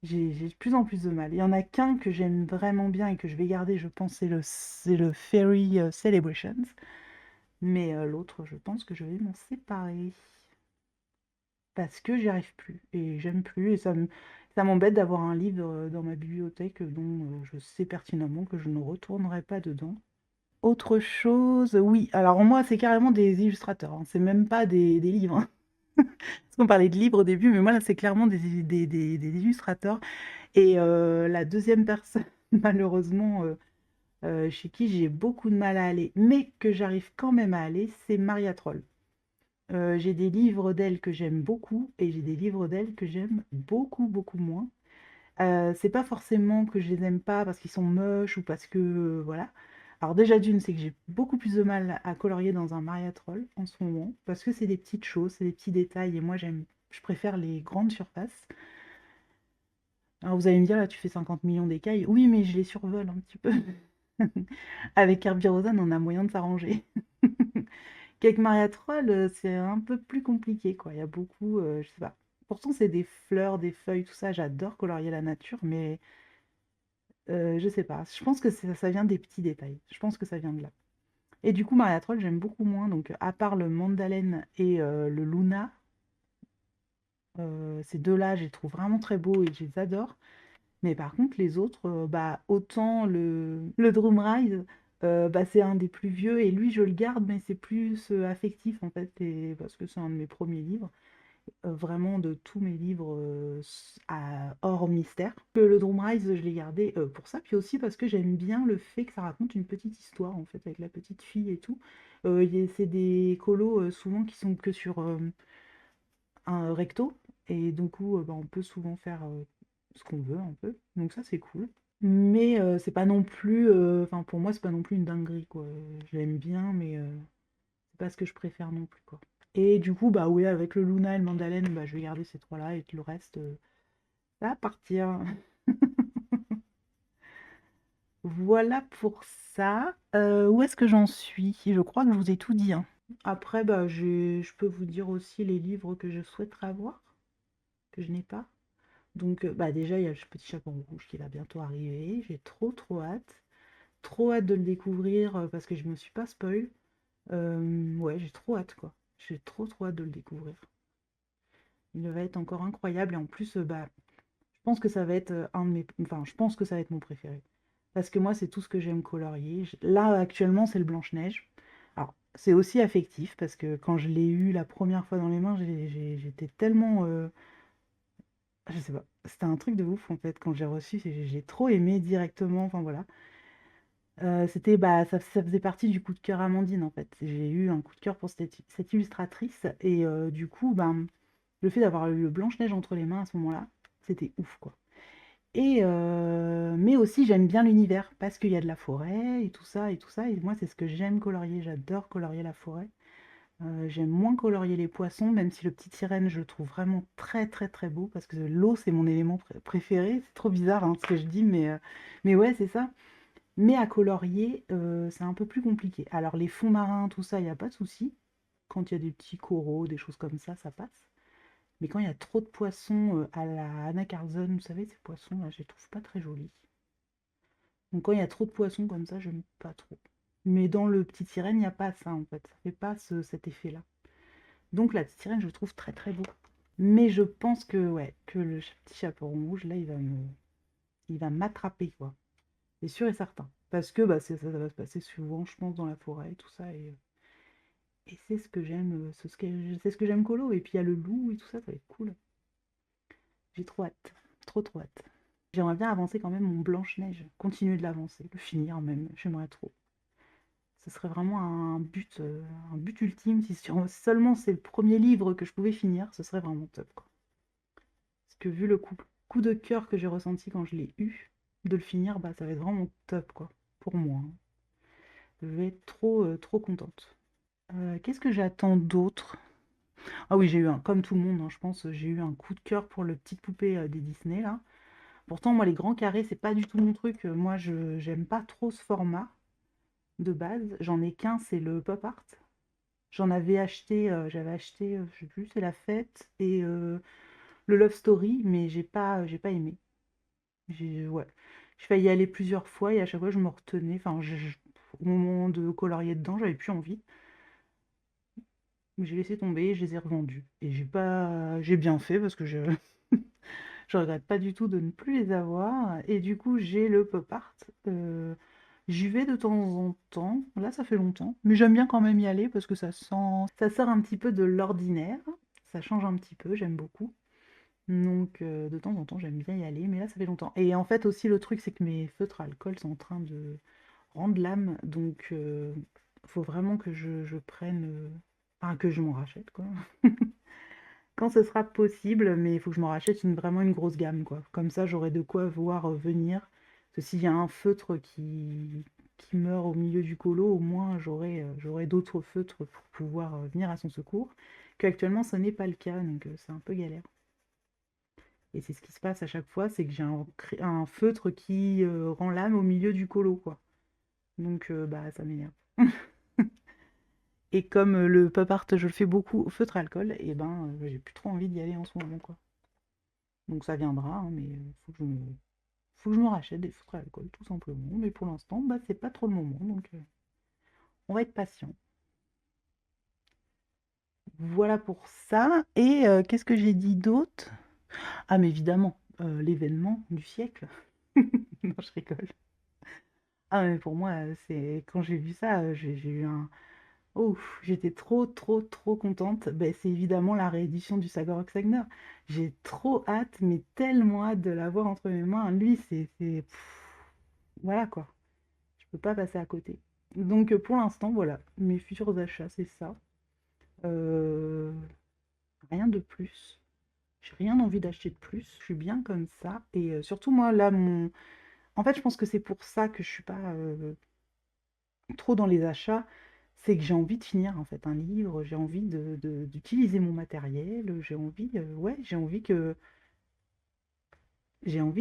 j'ai de plus en plus de mal. Il y en a qu'un que j'aime vraiment bien et que je vais garder, je pense, c'est le Fairy Celebrations. Mais l'autre, je pense que je vais m'en séparer. Parce que j'y arrive plus. Et j'aime plus. Et ça m'embête d'avoir un livre dans ma bibliothèque dont je sais pertinemment que je ne retournerai pas dedans. Autre chose, oui. Alors moi, c'est carrément des illustrateurs. Hein. C'est même pas des livres. Hein. Parce qu'on parlait de livres au début, mais moi, là, c'est clairement des illustrateurs. Et la deuxième personne, malheureusement, chez qui j'ai beaucoup de mal à aller, mais que j'arrive quand même à aller, c'est Maria Troll. J'ai des livres d'elle que j'aime beaucoup et j'ai des livres d'elle que j'aime beaucoup, beaucoup moins. C'est pas forcément que je les aime pas parce qu'ils sont moches ou parce que, voilà. Alors déjà d'une, c'est que j'ai beaucoup plus de mal à colorier dans un Maria Troll en ce moment parce que c'est des petites choses, c'est des petits détails et moi je préfère les grandes surfaces. Alors vous allez me dire, là tu fais 50 millions d'écailles. Oui, mais je les survole un petit peu. Avec Herbie Rosanne, on a moyen de s'arranger. Qu'avec Maria Troll, c'est un peu plus compliqué, quoi. Il y a beaucoup, je sais pas. Pourtant, c'est des fleurs, des feuilles, tout ça. J'adore colorier la nature, mais je sais pas. Je pense que ça vient des petits détails. Je pense que ça vient de là. Et du coup, Maria Troll, j'aime beaucoup moins. Donc, à part le Mandalène et le Luna, ces deux-là, je les trouve vraiment très beaux et je les adore. Mais par contre, les autres, bah, autant le Drum Ride, bah, c'est un des plus vieux et lui, je le garde, mais c'est plus affectif en fait, parce que c'est un de mes premiers livres. vraiment de tous mes livres, hors mystère. Le Drum Rise, je l'ai gardé pour ça, puis aussi parce que j'aime bien le fait que ça raconte une petite histoire, en fait, avec la petite fille et tout. C'est des colos souvent qui sont que sur un recto, et du coup, bah, on peut souvent faire ce qu'on veut un peu, donc ça c'est cool. Mais c'est pas non plus, enfin pour moi c'est pas non plus une dinguerie quoi. Je l'aime bien, mais c'est pas ce que je préfère non plus quoi. Et du coup, bah oui, avec le Luna et le Mandalène, bah, je vais garder ces trois-là et le reste, ça va partir. Voilà pour ça. Où est-ce que j'en suis? Je crois que je vous ai tout dit, hein. Après, bah, je peux vous dire aussi les livres que je souhaiterais avoir, que je n'ai pas. Donc, bah, déjà, il y a le Petit Chaperon Rouge qui va bientôt arriver. J'ai trop, trop hâte. Trop hâte de le découvrir parce que je me suis pas spoil. Ouais, j'ai trop hâte, quoi. J'ai trop, trop hâte de le découvrir. Il va être encore incroyable et en plus, bah, je pense que ça va être un de mes... Enfin, je pense que ça va être mon préféré. Parce que moi, c'est tout ce que j'aime colorier. Là, actuellement, c'est le Blanche-Neige. Alors, c'est aussi affectif parce que quand je l'ai eu la première fois dans les mains, j'étais tellement... je sais pas, c'était un truc de ouf en fait. Quand j'ai reçu, j'ai trop aimé directement. Enfin voilà. C'était, bah, ça faisait partie du coup de cœur Amandine en fait. J'ai eu un coup de cœur pour cette illustratrice et du coup, ben, le fait d'avoir eu le Blanche-Neige entre les mains à ce moment-là, c'était ouf quoi. Et mais aussi j'aime bien l'univers parce qu'il y a de la forêt et tout ça et tout ça. Et moi, c'est ce que j'aime colorier. J'adore colorier la forêt. J'aime moins colorier les poissons, même si le petit sirène, je le trouve vraiment très très très beau parce que l'eau, c'est mon élément préféré. C'est trop bizarre hein, ce que je dis, mais ouais, c'est ça. Mais à colorier, c'est un peu plus compliqué. Alors les fonds marins, tout ça, il y a pas de souci. Quand il y a des petits coraux, des choses comme ça passe. Mais quand il y a trop de poissons, à la Anna Carlson, vous savez, ces poissons-là, je les trouve pas très jolis. Donc quand il y a trop de poissons comme ça, j'aime pas trop. Mais dans le Petite Sirène, il n'y a pas ça, en fait. Ça fait pas cet effet-là. Donc la Petite Sirène, je le trouve très très beau. Mais je pense que, ouais, que le Petit Chaperon Rouge, là, il va m'attraper, quoi. C'est sûr et certain. Parce que bah, ça va se passer souvent, je pense, dans la forêt et tout ça. Et c'est ce que j'aime, c'est ce que j'aime colo. Et puis il y a le loup et tout ça, ça va être cool. J'ai trop hâte. Trop trop hâte. J'aimerais bien avancer quand même mon Blanche-Neige. Continuer de l'avancer, le finir même. J'aimerais trop. Ce serait vraiment un but ultime. Si seulement c'est le premier livre que je pouvais finir, ce serait vraiment top, quoi. Parce que vu le coup de cœur que j'ai ressenti quand je l'ai eu, de le finir, bah ça va être vraiment top, quoi. Pour moi, hein. Je vais être trop, trop contente. Qu'est-ce que j'attends d'autre? Ah oui, j'ai eu un, comme tout le monde, hein, je pense, j'ai eu un coup de cœur pour le petite poupée des Disney là. Pourtant, moi, les grands carrés, c'est pas du tout mon truc. Moi, je j'aime pas trop ce format de base. J'en ai qu'un, c'est le pop art. J'avais acheté, je sais plus, c'est la fête et le Love Story, mais j'ai pas aimé. Ouais, j'ai failli y aller plusieurs fois et à chaque fois, je me retenais. Enfin, au moment de colorier dedans, j'avais plus envie. J'ai laissé tomber, je les ai revendus. Et j'ai bien fait parce que je je regrette pas du tout de ne plus les avoir. Et du coup, j'ai le pop art. J'y vais de temps en temps. Là, ça fait longtemps. Mais j'aime bien quand même y aller parce que ça sort un petit peu de l'ordinaire. Ça change un petit peu, j'aime beaucoup. Donc, de temps en temps, j'aime bien y aller. Mais là, ça fait longtemps. Et en fait, aussi, le truc, c'est que mes feutres à alcool sont en train de rendre l'âme. Donc, faut vraiment que je prenne. Enfin, que je m'en rachète, quoi. Quand ce sera possible, mais il faut que je m'en rachète vraiment une grosse gamme, quoi. Comme ça, j'aurai de quoi voir venir. Parce que s'il y a un feutre qui meurt au milieu du colo, au moins j'aurai d'autres feutres pour pouvoir venir à son secours. Qu'actuellement, ce n'est pas le cas, donc c'est un peu galère. Et c'est ce qui se passe à chaque fois, c'est que j'ai un feutre qui rend l'âme au milieu du colo, quoi. Donc, bah, ça m'énerve. Et comme le pop art, je le fais beaucoup au feutre à alcool, et ben, j'ai plus trop envie d'y aller en ce moment, quoi. Donc ça viendra, hein, mais faut que je me rachète des feutres à alcool, tout simplement. Mais pour l'instant, bah, c'est pas trop le moment, donc on va être patient. Voilà pour ça. Et qu'est-ce que j'ai dit d'autre? Ah, mais évidemment, l'événement du siècle. Non, je rigole. Ah, mais pour moi, c'est quand j'ai vu ça, j'ai eu Ouf, j'étais trop, trop, trop contente. Ben, c'est évidemment la réédition du Sagorok Sagner. J'ai trop hâte, mais tellement hâte de l'avoir entre mes mains. Lui, voilà quoi. Je peux pas passer à côté. Donc pour l'instant, voilà, mes futurs achats, c'est ça. Euh, Rien de plus. J'ai rien envie d'acheter de plus. Je suis bien comme ça. Et surtout, moi, là, En fait, je pense que c'est pour ça que je suis pas trop dans les achats. C'est que j'ai envie de finir, en fait, un livre. J'ai envie d'utiliser mon matériel. J'ai envie, ouais, j'ai envie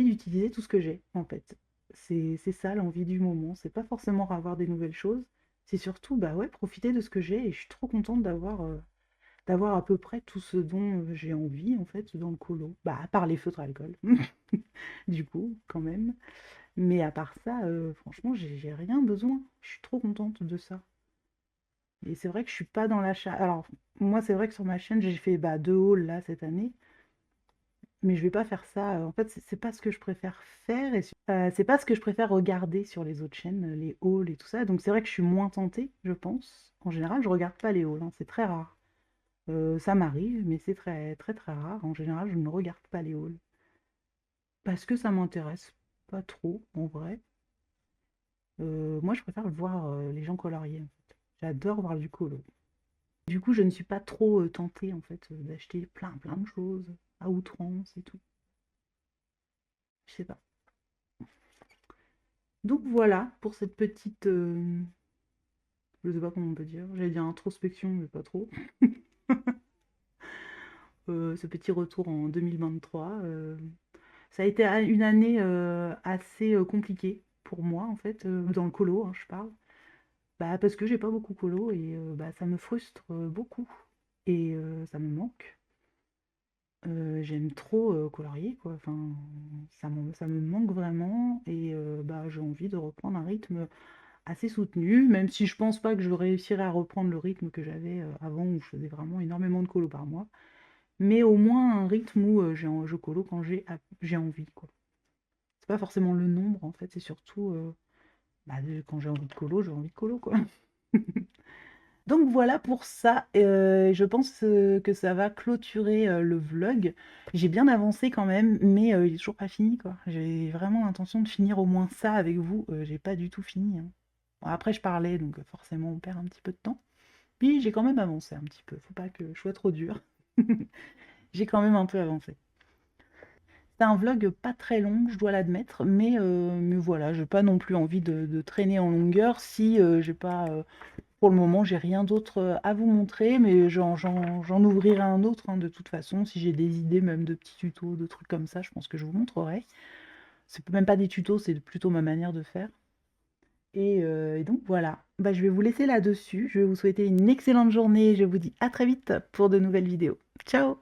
d'utiliser tout ce que j'ai, en fait. C'est ça l'envie du moment. C'est pas forcément avoir des nouvelles choses. C'est surtout, bah ouais, profiter de ce que j'ai. Et je suis trop contente d'avoir à peu près tout ce dont j'ai envie, en fait, dans le colo. Bah, à part les feutres à alcool, du coup, quand même. Mais à part ça, franchement, j'ai rien besoin. Je suis trop contente de ça. Et c'est vrai que je suis pas dans l'achat. Alors, moi, c'est vrai que sur ma chaîne, j'ai fait bah, 2 hauls là cette année. Mais je vais pas faire ça. En fait, c'est pas ce que je préfère faire. Et c'est pas ce que je préfère regarder sur les autres chaînes, les hauls et tout ça. Donc c'est vrai que je suis moins tentée, je pense. En général, je regarde pas les hauls, hein, c'est très rare. Ça m'arrive, mais c'est très, très, très rare. En général, je ne regarde pas les hauls. Parce que ça m'intéresse pas trop, en vrai. Moi, je préfère voir les gens colorier, en fait. J'adore voir du colo. Du coup, je ne suis pas trop tentée, en fait, d'acheter plein, plein de choses à outrance et tout. Je sais pas. Donc voilà pour cette petite, je sais pas comment on peut dire, j'allais dire introspection, mais pas trop. Ce petit retour en 2023. Ça a été une année assez compliquée pour moi, en fait, dans le colo, hein, je parle. Bah, parce que j'ai pas beaucoup colo et bah, ça me frustre beaucoup. Et ça me manque. J'aime trop colorier, quoi. Enfin, ça me manque vraiment. Et bah, j'ai envie de reprendre un rythme assez soutenu, même si je pense pas que je réussirais à reprendre le rythme que j'avais avant, où je faisais vraiment énormément de colo par mois. Mais au moins un rythme où je colo quand j'ai envie, quoi. C'est pas forcément le nombre, en fait, c'est surtout bah, quand j'ai envie de colo, j'ai envie de colo, quoi. Donc voilà pour ça, je pense que ça va clôturer le vlog. J'ai bien avancé quand même, mais il est toujours pas fini, quoi. J'ai vraiment l'intention de finir au moins ça avec vous. J'ai pas du tout fini, hein. Bon, après, je parlais, donc forcément, on perd un petit peu de temps. Puis j'ai quand même avancé un petit peu. Faut pas que je sois trop dure. J'ai quand même un peu avancé. C'est un vlog pas très long, je dois l'admettre, mais voilà, j'ai pas non plus envie de traîner en longueur si j'ai pas. Pour le moment, j'ai rien d'autre à vous montrer, mais j'en ouvrirai un autre, hein, de toute façon. Si j'ai des idées, même de petits tutos, de trucs comme ça, je pense que je vous montrerai. C'est même pas des tutos, c'est plutôt ma manière de faire. Et donc voilà, bah, je vais vous laisser là-dessus. Je vais vous souhaiter une excellente journée. Je vous dis à très vite pour de nouvelles vidéos. Ciao!